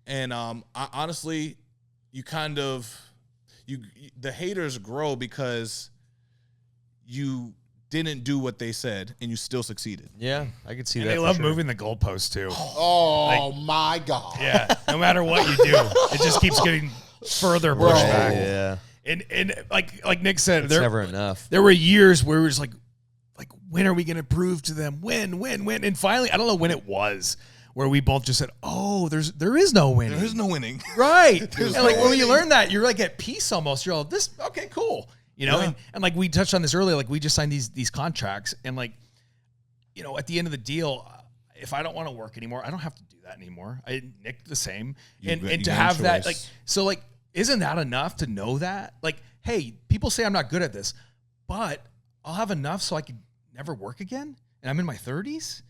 I honestly, the haters grow because you didn't do what they said and you still succeeded. Yeah, I could see And that. they love moving the goalposts too. Oh my God. Yeah, no matter what you do, it just keeps getting further pushed back. Yeah, and like Nick said, it's never enough. There were years where it was like when are we going to prove to them? When? And finally, I don't know when it was where we both just said, "Oh, there is no winning. There is no winning." Right. And like when you learn that, you're like at peace almost. You're all okay, cool. You know, and like we touched on this earlier, like we just signed these contracts, and like, you know, at the end of the deal, if I don't want to work anymore, I don't have to do that anymore. Nick the same, and to have that, like, so like, isn't that enough to know that? Like, hey, people say I'm not good at this, but I'll have enough so I could never work again, and I'm in my 30s.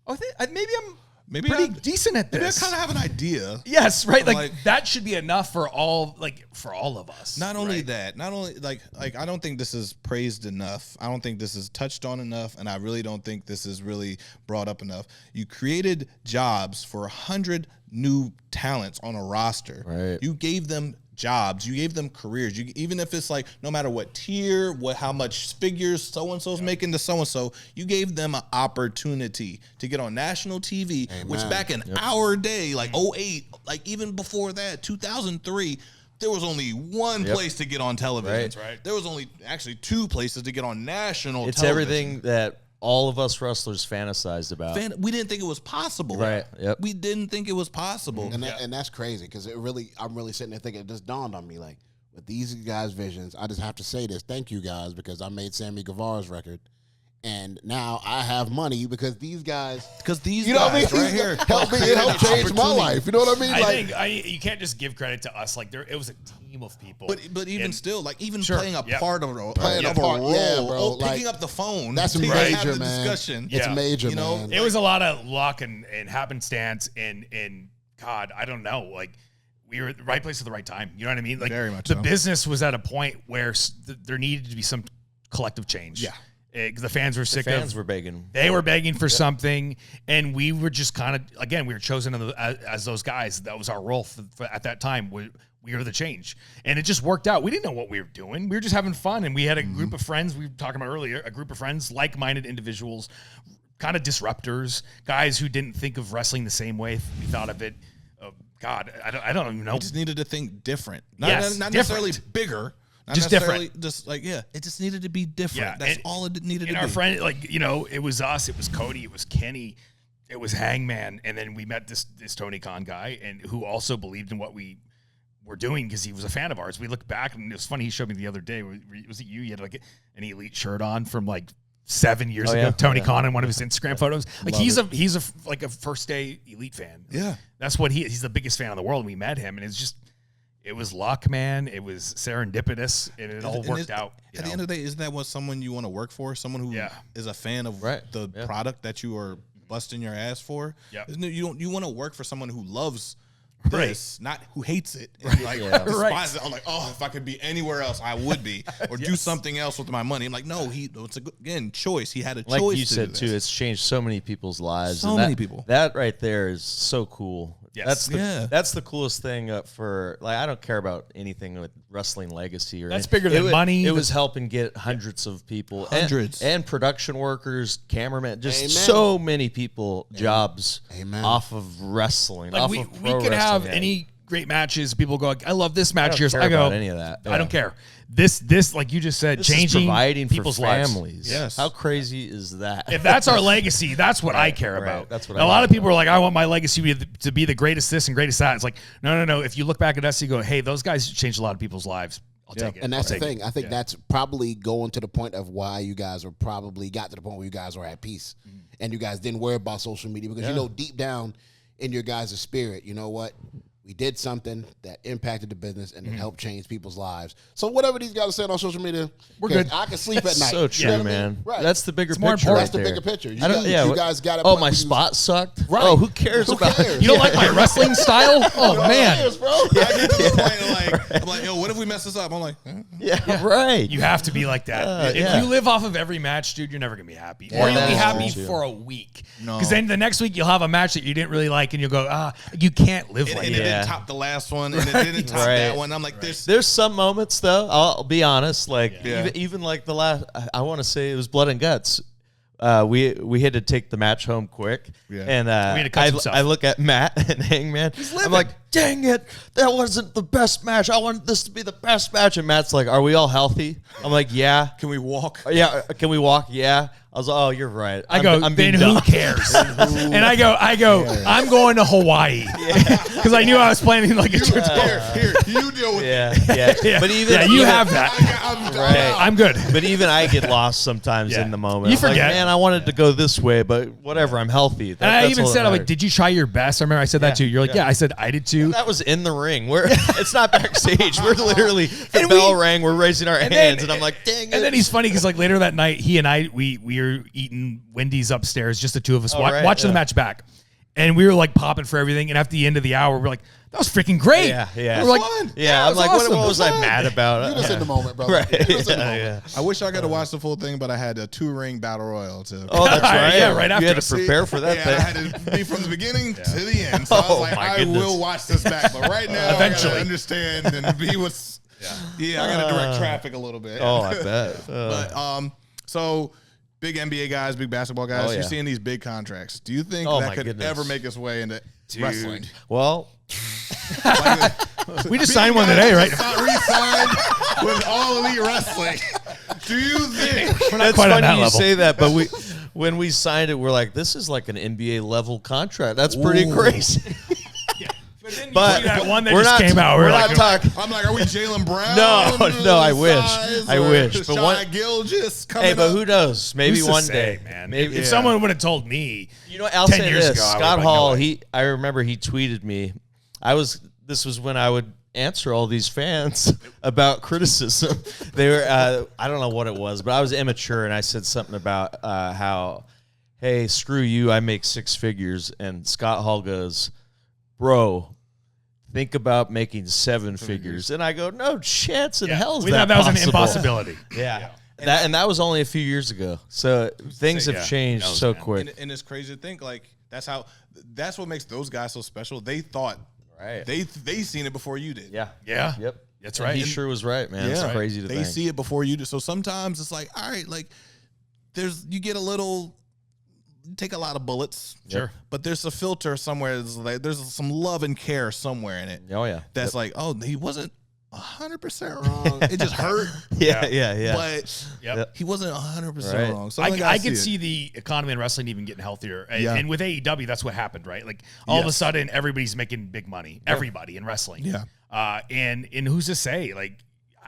Oh, maybe I'm pretty decent at this. Maybe I kind of have an idea. Yes, right. Like that should be enough for all of us. Not only that, like I don't think this is praised enough. I don't think this is touched on enough, and I really don't think this is really brought up enough. You created jobs for 100 new talents on a roster. Right. You gave them jobs, you gave them careers. Even if it's like no matter what tier, how much figures so and so's making to so and so, you gave them an opportunity to get on national TV. Amen. Which back in our day, like 2008, like even before that, 2003. There was only one place to get on television. Right. There was only actually 2 places to get on national television. It's everything that all of us wrestlers fantasized about. We didn't think it was possible. Right. Yep. We didn't think it was possible. And that's crazy because I'm really sitting there thinking, it just dawned on me like, with these guys' visions, I just have to say this. Thank you guys, because I made Sammy Guevara's record. And now I have money because these guys, you know what I mean? Right here, help change my life. You know what I mean? I think you can't just give credit to us. Like it was a team of people. But even still, like even playing a part of a role, bro, picking up the phone, that's major, man. Discussion. It's major, you know, man. It was a lot of luck and happenstance and God, I don't know, like. We were at the right place at the right time. You know what I mean? Like very much the so. business was at a point where there needed to be some collective change. Yeah. Because the fans were sick of. Fans were begging. They were begging for something. And we were just kind of, again, we were chosen as those guys. That was our role for at that time. We were the change. And it just worked out. We didn't know what we were doing. We were just having fun. And we had a group of friends, we were talking about earlier, a group of friends, like-minded individuals, kind of disruptors, guys who didn't think of wrestling the same way we thought of it. God, I don't even know. We just needed to think different. Not necessarily bigger. Not just necessarily different. Just like, it just needed to be different. Yeah, That's all it needed to be. And our friend, like, you know, it was us, it was Cody, it was Kenny, it was Hangman. And then we met this Tony Khan guy and who also believed in what we were doing because he was a fan of ours. We looked back and it was funny. He showed me the other day. Was it you? You had like an Elite shirt on from like 7 years ago. Tony Khan in one of his Instagram photos. Like he's a first day Elite fan. Yeah. That's what he's the biggest fan in the world. And we met him and it was luck, man. It was serendipitous and it all worked out. At the end of the day, isn't that what someone you want to work for? Someone who is a fan of the product that you are busting your ass for? Yeah. You want to work for someone who loves this, not who hates it and despises it. I'm like, if I could be anywhere else, I would be, or do something else with my money. I'm like, no, it's again choice. He had a choice. Like you said too, it's changed so many people's lives. So many people. That right there is so cool. Yes. That's the coolest thing for, like, I don't care about anything with wrestling legacy or that's anything. bigger than money. It was helping get hundreds of people, and production workers, cameramen, just so many people jobs off of wrestling. Like off we of pro could have wrestling. any great matches. People go, I love this match. I go, any of that. I don't care. This, like you just said, This changing is providing people's for lives. families. Yes. How crazy is that? If that's our legacy, that's what I care about. That's what a lot of people are like, I want my legacy to be the greatest this and greatest that. It's like, no. If you look back at us, you go, hey, those guys changed a lot of people's lives. I'll take it. And that's the thing. I think that's probably going to the point of why you guys are probably got to the point where you guys are at peace. And you guys didn't worry about social media because you know deep down in your guys' spirit, you know what? We did something that impacted the business and it helped change people's lives. So whatever these guys are saying on social media, we're good. I can sleep at night. So true, You know what I mean? man. Right. That's the bigger more picture. important. That's the bigger picture. You guys got it. Oh, my spot sucked. Right. Oh, who cares Who about? cares? You don't like my wrestling style? Oh, man. Cares, bro? I get to the point of I'm like, yo, what if we mess this up? I'm like, Yeah, right. You have to be like that. If you live off of every match, dude, you're never going to be happy. Or you'll be happy for a week. Because then the next week you'll have a match that you didn't really like and you'll go, you can't live like and that. it didn't top the last one, and it didn't top that one. I'm like, There's some moments though. I'll be honest. Like even like the last, I want to say it was Blood and Guts. We had to take the match home quick, and I look at Matt and Hangman. I'm like, dang it, that wasn't the best match. I wanted this to be the best match. And Matt's like, are we all healthy? I'm like, yeah. Can we walk? Yeah. Can we walk? Yeah. I was like, oh, you're right. I'm then who cares? And I go, I'm going to Hawaii because I knew I was planning like a trip. Here, you deal with it. Yeah. But even you have that. I'm good. But even I get lost sometimes in the moment. You I'm like, forget. man, I wanted to go this way, but whatever. I'm healthy. And I even said, I'm like, did you try your best? I remember I said that too. You're like, yeah. I said I did too. And that was in the ring. It's not backstage. We're literally the bell rang. We're raising our hands, and I'm like, dang it. And then he's funny because like later that night, he and I we were eating Wendy's upstairs, just the two of us, watching the match back. And we were like popping for everything. And after the end of the hour, we're like, that was freaking great. Yeah. We were like, I'm like, awesome. what was I mad about? You're just in the moment, bro. Right. I wish I got to watch the full thing, but I had a 2-ring battle royal to. Oh, that's right. Yeah, right after. You had to prepare for that thing. I had to be from the begining to the end. So I was like, I will watch this back. But right now, eventually, I gotta understand and be what's. Yeah, I got to direct traffic a little bit. Oh, I bet. But so. Big NBA guys, big basketball guys. You're seeing these big contracts. Do you think that could ever make its way into wrestling? Well, we just signed one today, right? Re-signed with All Elite Wrestling. Do you think? We're not it's quite on funny that you level. say that, but when we signed it, we're like, this is like an NBA level contract. That's pretty crazy. But that one that we're just not, came out. We're not talking. I'm like, are we Jaylen Brown? No, I wish. But Shai Gilgeous coming Hey, but up? who knows? Maybe Who's to one say, day, man. Maybe If someone would have told me, You know, I'll 10 say years this: ago, I Scott would've been like, Hall. no way. I remember he tweeted me. This was when I would answer all these fans about criticism. They were, I don't know what it was, but I was immature and I said something about how, hey, screw you, I make 6 figures, and Scott Hall goes, bro, think about making 7 figures. And I go, no chance in hell is we that thought that was an possible. impossibility. Yeah. That was only a few years ago. So things have changed so quick. And it's crazy to think like that's what makes those guys so special. They thought they seen it before you did. Yeah. Yeah. Yep. That's And right. he sure was right, man. It's crazy to they think. see it before you do. So sometimes it's like, all right, like you get a little, take a lot of bullets, Sure. but there's a filter somewhere. There's some love and care somewhere in it. Oh yeah. That's like, oh, he wasn't 100% wrong. It just hurt. Yeah. But he wasn't 100% Right. wrong. So I could see the economy in wrestling even getting healthier. And with AEW, that's what happened, right? Like all of a sudden, everybody's making big money. Everybody in wrestling. Yeah. And who's to say? Like,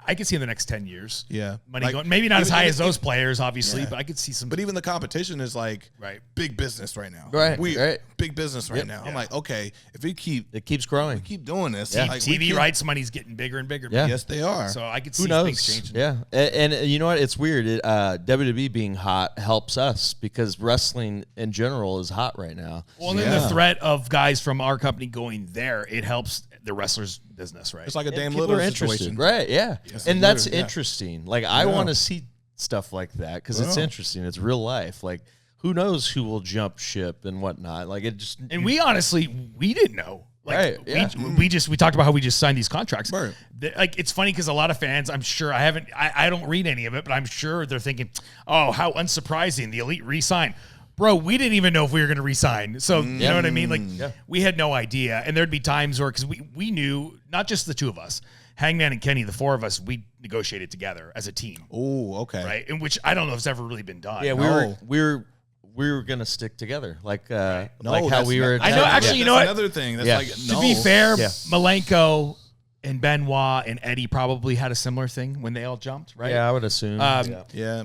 I could see in the next 10 years. Yeah. Money Like, going, maybe not as even- high as those players, obviously, Yeah. but I could see some. But even the competition is like Right. big business right now. Right, We right. big business right now. I'm like, okay, if we keep It keeps growing. doing this, Yeah. like, we TV keep- rights money's getting bigger and bigger. Yeah. Yes, they are. So I could Who see knows? things changing. Yeah, and you know what? It's weird. WWE being hot helps us because wrestling in general is hot right now. Well, and then the threat of guys from our company going there, it helps the wrestlers' business, right? It's like a Dame People Little are interested, situation. right? Yeah, Yes, and that's literally, yeah. interesting. Like I want to see stuff like that because it's interesting. It's real life. Like who knows who will jump ship and whatnot. Like it just And we honestly, we didn't know. Like, Right, yeah. we talked about how we just signed these contracts. Right. Like, it's funny because a lot of fans, I'm sure, I don't read any of it, but I'm sure they're thinking, oh, how unsurprising, the Elite re-sign. Bro, we didn't even know if we were going to re-sign. So, you know what I mean? Like, we had no idea. And there'd be times where, because we knew, not just the two of us, Hangman and Kenny, the 4 of us, we negotiated together as a team. Oh, okay. Right? In which I don't know if it's ever really been done. yeah, we were gonna stick together like how we were. I know, actually, you know what? Another thing. That's Yeah. like, To be fair, Yeah. Malenko and Benoit and Eddie probably had a similar thing when they all jumped, right? Yeah, I would assume. yeah,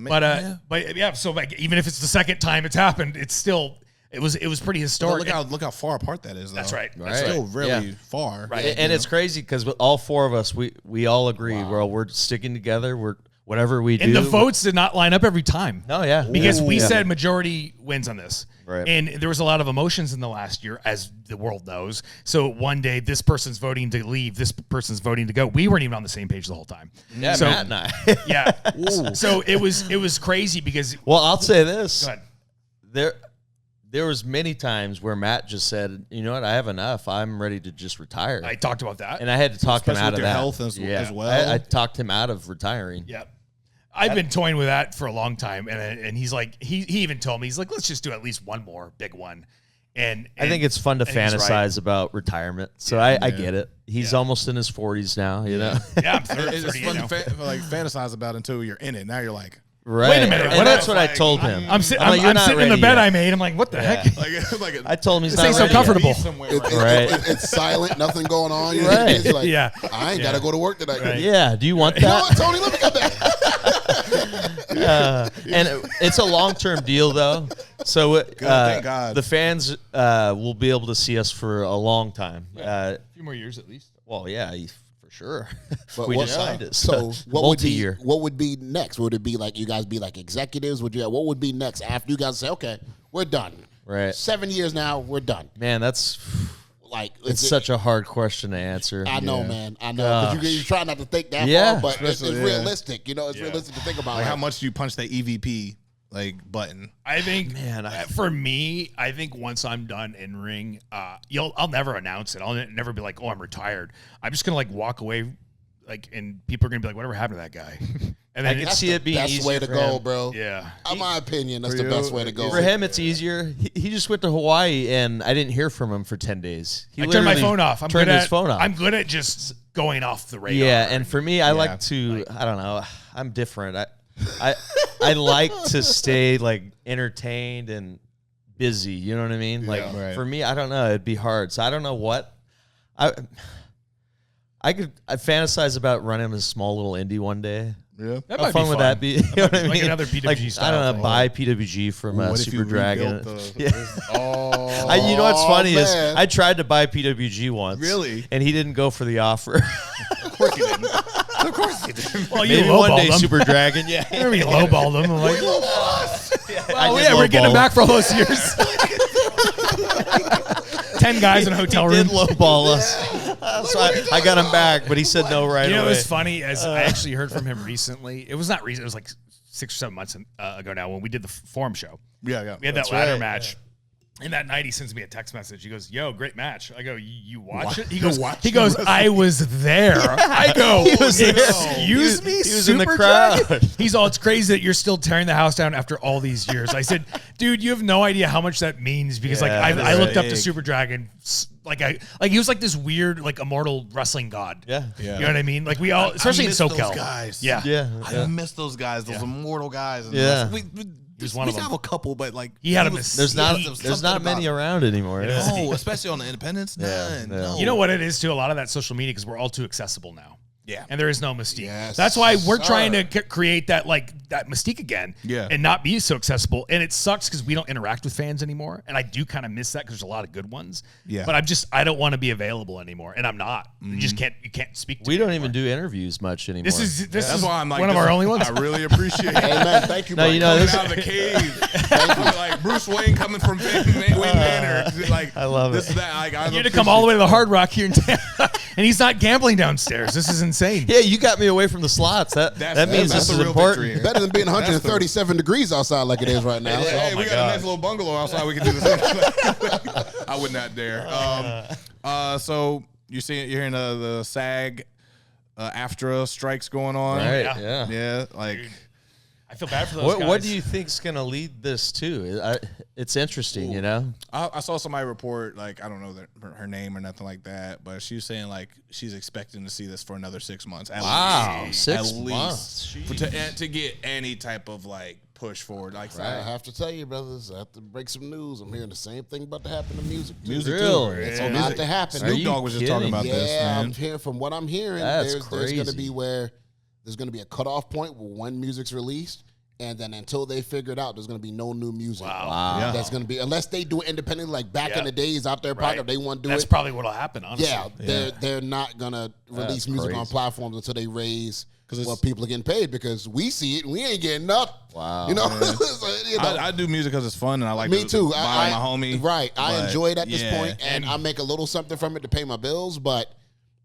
But yeah, so like even if it's the second time it's happened, it's still it was pretty But historic. look how far apart that is. Though. That's right. That's Right. still really Yeah. far. Right. And it's crazy because all 4 of us, we all agree. Well, we're sticking together. We're whatever we do. And the votes did not line up every time. Oh yeah, Because we Yeah. said majority wins on this. Right. And there was a lot of emotions in the last year, as the world knows. So one day, this person's voting to leave, this person's voting to go. We weren't even on the same page the whole time. Yeah, So- Matt and I. Yeah. So it was crazy because Well, I'll say this. go ahead. There was many times where Matt just said, "You know what? I have enough. I'm ready to just retire." I talked about that. and I had to talk him Especially out with of your that. health as well. I talked him out of retiring. Yeah. I've been toying with that for a long time. And he's like, he even told me, he's like, let's just do at least one more big one. And I think it's fun to and he's right. fantasize about retirement. So I get it. He's almost in his 40s now, you know? Yeah, I'm 30, It's 30 fun you know. to fantasize about until you're in it. Now you're like, Right. Wait a minute, And what that's else? what I Like, told him. I'm sitting like, "You're in not the ready bed yet." I made. I'm like, what the heck? like I told him he's This not ain't so ready comfortable. yet. somewhere It's, right it's silent, nothing going on. You know, Right. It's like, Yeah. I ain't got to go to work tonight. Yeah. Do you want You know that? what, Tony? Let me come back. And it's a long-term deal, though. So thank God. the fans will be able to see us for a long time. A few more years at least. Well, yeah, for sure. But we what- just signed it. So what would be multi-year. what would be next? Would it be like you guys be like executives? What would be next after you guys say, okay, we're done? Right. 7 years now, we're done. Man, that's Like it's such a hard question to answer. I know, man. I know. Because you try not to think that Yeah. far, but it's Especially, yeah. realistic. You know, it's realistic to think about. Like how much do you punch that EVP button? I think, Man, for me, I think once I'm done in ring, I'll never announce it. I'll never be like, oh, I'm retired. I'm just gonna like walk away, like, and people are gonna be like, whatever happened to that guy? And I then can it's, see it being best easier way to for go, him. bro. yeah. In my opinion, that's the you, best way to go. For him, it's easier. He just went to Hawaii, and I didn't hear from him for 10 days. He I turned my literally phone off. I'm turned good his at, phone off. I'm good at just going off the radar. Yeah, and for me, I like to, I don't know, I'm different. I like to stay like entertained and busy. You know what I mean? Like for me, I don't know. It'd be hard. So I don't know what I fantasize about running a small little indie one day. Yeah. How fun would that be? You know what I mean? Like another PWG like, style I don't know, thing. buy PWG from What if Super you Dragon. rebuilt You know what's funny is man. I tried to buy PWG once. Really? And he didn't go for the offer. Of course you didn't. Of course you didn't. Well, you Maybe one day lowballed them. Super Dragon. Yeah. Maybe you lowballed them. I'm like, I did we're getting lowball him back for all those years. 10 guys in a hotel He room. did lowball us. So I got him back, but he said no right You know, away. it was funny as I actually heard from him recently. It was not recent. It was like 6 or 7 months ago now when we did the forum show. Yeah. We had that ladder match. And that night he sends me a text message. He goes, "Yo, great match." I go, "You watch it?" He goes, "I was there." I go, "Excuse me, He was in the Super crowd. Dragon?" He's all, "It's crazy that you're still tearing the house down after all these years." I said, "Dude, you have no idea how much that means because I looked up to Super Dragon like he was like this weird like immortal wrestling god. Yeah. You know what I mean? Like we all, especially in miss those SoCal, guys. Yeah. I miss those guys, those immortal guys. And Yeah. we was one we of them. have a couple, but like He had a was- miss. There's not many around anymore. No, especially on the independents. Yeah. No. You know what it is too? A lot of that social media because we're all too accessible now. Yeah. And there is no mystique. Yes, That's why we're sir. trying to create that that mystique again. Yeah. And not be so accessible. And it sucks because we don't interact with fans anymore. And I do kind of miss that because there's a lot of good ones. Yeah. But I don't want to be available anymore. And I'm not. You just can't speak to We me don't anymore. even do interviews much anymore. This is That's why I'm like one of our only ones. I really appreciate it. Amen. Thank you, No, buddy. you know, Coming this, out of the cave, like Bruce Wayne coming from Wayne Manor. Like I love this it. Is that. Like I You had to come all the way to the Hard Rock here in town. And he's not gambling downstairs. This is insane. yeah, you got me away from the slots. That means that's this the is real important. victory. Better than being 137 degrees outside like it is right now. Hey, we got a nice little bungalow outside. We can do the same. I would not dare. So you're hearing the SAG AFTRA strikes going on, Right? Yeah. Yeah. like I feel bad for those guys. What do you think's gonna lead this to? It's interesting, you know. I saw somebody report, like I don't know her name or nothing like that, but she was saying like she's expecting to see this for another 6 months. At Wow, least, 6 at months. least to get any type of like push forward. Like I have to tell you, brothers, I have to break some news. I'm hearing the same thing about to happen to music. Too. music Really? too. It's So about music- to happen. Snoop you Dogg was just talking kidding? about this, Yeah, man. I'm hearing from what I'm hearing. That's There's going to crazy. be where there's going to be a cutoff point when music's released, and then until they figure it out, there's going to be no new music. Wow. Yeah. That's going to be unless they do it independently, like back in the days out there. Right. If they want to do That's it, probably what'll happen, honestly. yeah, they're not going to release music on crazy. platforms until they raise it's- what people are getting paid, because we see it and we ain't getting nothing. Wow. You know, So, you know, I do music because it's fun and I like me to too. buy my homie. Right. I but, enjoy it at this yeah. point, and I make a little something from it to pay my bills. But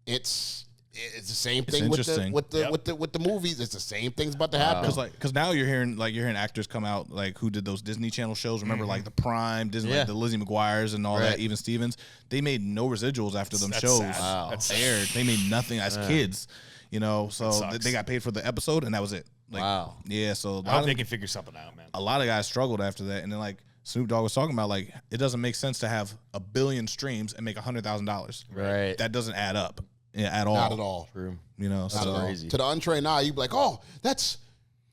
it's the same thing with interesting. the movies. It's the same thing's about to happen. Because now you're hearing actors come out like who did those Disney Channel shows. Remember like the Prime Disney, Yeah. like the Lizzie McGuire's and all that. Right. Even Stevens, they made no residuals after them That's shows sad. Wow. That's sad. aired. They made nothing as kids, you know. So sucks. they got paid for the episode and that was it. Like, Wow. Yeah. So I a hope lot, they of, can figure something out, man. a lot of guys struggled after that, and then like Snoop Dogg was talking about like it doesn't make sense to have 1 billion streams and make $100,000. Right. That doesn't add up at all. Not at all. True. You know. Not So at all. crazy. To the untrained eye, you be like, oh, that's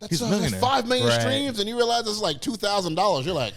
He's a millionaire. 5 million Right. streams, and you realize it's like $2,000. You're like,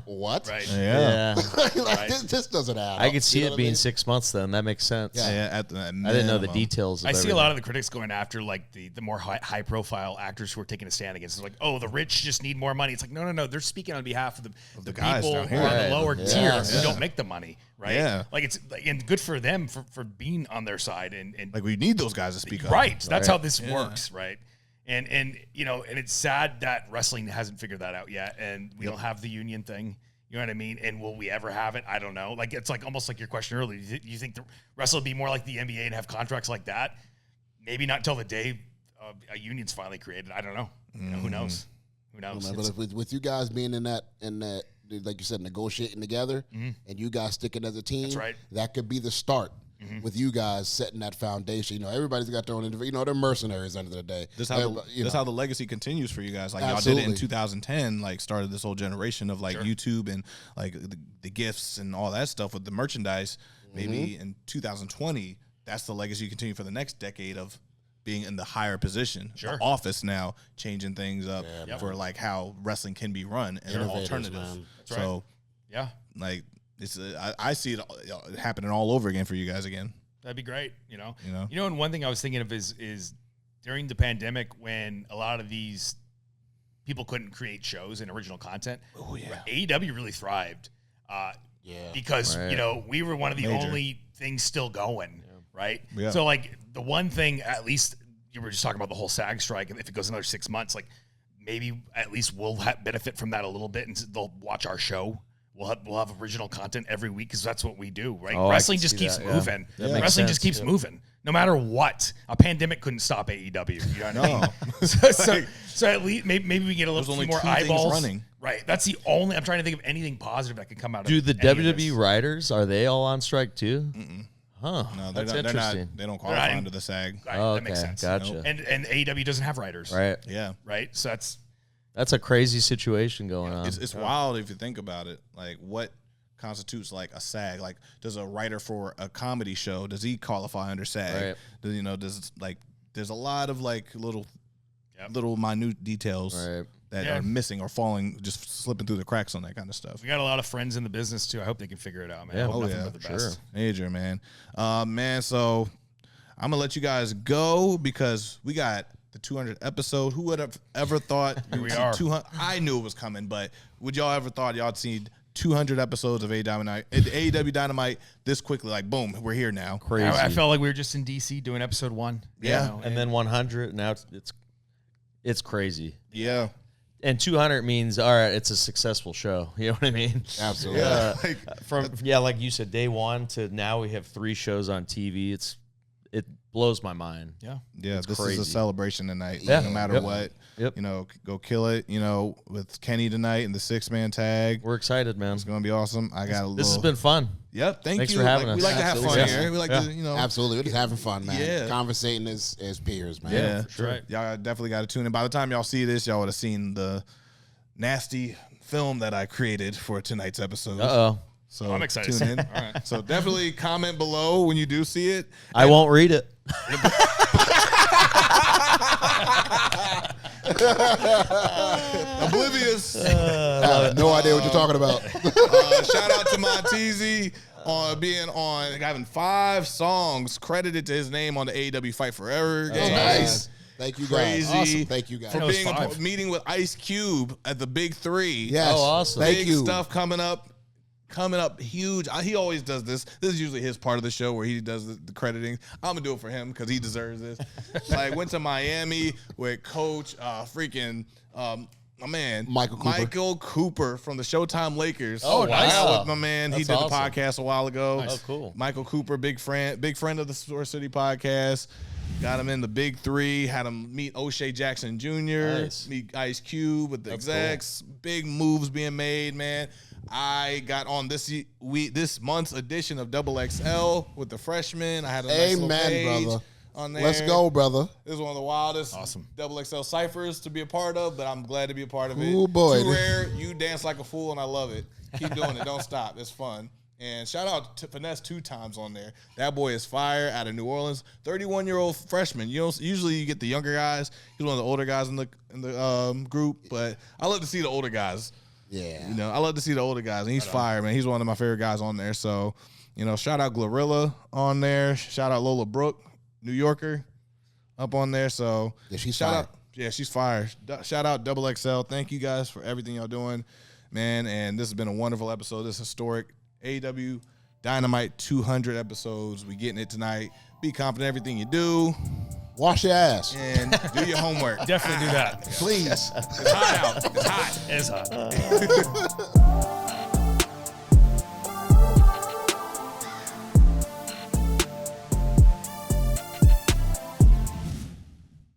what? Right. Yeah. Like, this doesn't add I up. could see You know it what I being mean? 6 months. Then that makes sense. Yeah, at the I didn't know the minimum. details. Of I see a everything. lot of the critics going after like the more high profile actors who are taking a stand against it. It's like, oh, the rich just need more money. It's like, no. They're speaking on behalf of the guys people down here. on Right. the lower Yeah. tiers Yeah. who don't make the money, right? Yeah. Like it's and good for them for being on their side and Like we need those guys to speak up. right. That's Right. how this works, right? And you know, and it's sad that wrestling hasn't figured that out yet, and we don't have the union thing. You know what I mean? And will we ever have it? I don't know. Like it's like almost like your question earlier. You think the wrestling will be more like the NBA and have contracts like that? Maybe not until the day a union's finally created. I don't know. You know, who knows? Who knows? Man, but with you guys being in that, like you said, negotiating together, and you guys sticking as a team, That's right. that could be the start. With you guys setting that foundation, you know, everybody's got their own individual. You know, they're mercenaries end of the day. This how Everybody- you this know. how the legacy continues for you guys. Like y'all did it Absolutely. in 2010. Like started this whole generation of like YouTube and like the gifts and all that stuff with the merchandise. Maybe in 2020, that's the legacy you continue for the next decade of being in the higher position, Sure. the office now, changing things up for like how wrestling can be run and an alternative. Man. So, Yeah. like it's I see it happening all over again for you guys again. That'd be great. And one thing I was thinking of is during the pandemic when a lot of these people couldn't create shows and original content. Oh yeah, AEW really thrived. Because we were one of the only things still going, right? Yeah. So like the one thing, at least you were just talking about the whole SAG strike, and if it goes another 6 months, like maybe at least we'll benefit from that a little bit, and they'll watch our show. We'll have original content every week because that's what we do, right? Wrestling just keeps moving. Yeah. Wrestling just keeps moving, no matter what. A pandemic couldn't stop AEW. You know what I mean? So at least maybe we get a little few more eyeballs running. Right. That's the only. I'm trying to think of anything positive that could come out of. Do the WWE writers, are they all on strike too? Huh. No, that's interesting. They don't qualify under the SAG. Right, that makes sense. Gotcha. Nope. And AEW doesn't have writers. Right. Yeah. Right. So that's a crazy situation going on. It's wild if you think about it. Like what constitutes like a SAG? Like, does a writer for a comedy show, does he qualify under SAG? Right. There's a lot of like little minute details that are missing or falling, just slipping through the cracks on that kind of stuff. We got a lot of friends in the business too. I hope they can figure it out, man. I hope nothing but the best. Major, man. So I'm gonna let you guys go because we got the 200th episode. Who would have ever thought we are 200? I knew it was coming, but would y'all ever thought y'all seen 200 episodes of AEW Dynamite this quickly? Like, boom, we're here now. Crazy. I felt like we were just in DC doing episode 1. Yeah. And then 100. Now it's crazy. Yeah. And 200 means, all right, it's a successful show. You know what I mean? Absolutely. Like you said, day 1 to now we have 3 shows on TV. It blows my mind. Yeah. Yeah. It's this crazy. is a celebration tonight. Yeah. No matter what. Yep. Go kill it, with Kenny tonight and the 6-man tag. We're excited, man. It's going to be awesome. This has been fun. Yep. Thanks for having us. We like to have fun here. We like to, Absolutely. We're just having fun, man. Yeah. Conversating as peers, man. Yeah. For sure. Right. Y'all definitely got to tune in. By the time y'all see this, y'all would have seen the nasty film that I created for tonight's episode. Uh-oh. So I'm excited. Tune in. All right. So definitely comment below when you do see it. I won't read it. Oblivious. I have no idea what you're talking about. Shout out to Monteasy on having 5 songs credited to his name on the AEW Fight Forever game. Nice. Thank you, guys. Crazy. Awesome. Thank you, guys. For being a meeting with Ice Cube at the Big 3. Yes. Oh, awesome. Thank you. Stuff coming up huge. He always does this. This is usually his part of the show where he does the crediting. I'm gonna do it for him because he deserves this. Like went to Miami with Coach my man Michael Cooper from the Showtime Lakers. Oh, nice. I got with my man. That's he did awesome. the podcast a while ago. Nice. Oh, cool. Michael Cooper, big friend of the Source City podcast. Got him in the Big 3. Had him meet O'Shea Jackson Jr. Nice. Meet Ice Cube with the execs. Cool. Big moves being made, man. I got on this month's edition of Double XL with the freshmen. I had a nice little page brother. on there. Let's go, brother. This is one of the wildest Double XL ciphers to be a part of, but I'm glad to be a part of it. Oh boy. Too rare. You dance like a fool, and I love it. Keep doing it. Don't stop. It's fun. And shout out to Finesse 2 times on there. That boy is fire out of New Orleans. 31-year-old freshman. Usually you get the younger guys. He's one of the older guys in the group, but I love to see the older guys. Yeah. I love to see the older guys, and he's fire, man. He's one of my favorite guys on there. So, shout out Glorilla on there. Shout out Lola Brooke, New Yorker, up on there. So, yeah, she's fire. Yeah, she's fire. Shout out Double XL. Thank you guys for everything y'all doing, man. And this has been a wonderful episode. This historic AEW Dynamite 200 episodes. We getting it tonight. Be confident in everything you do. Wash your ass. And do your homework. Definitely do that. Please. It's hot out. It's hot. It's hot.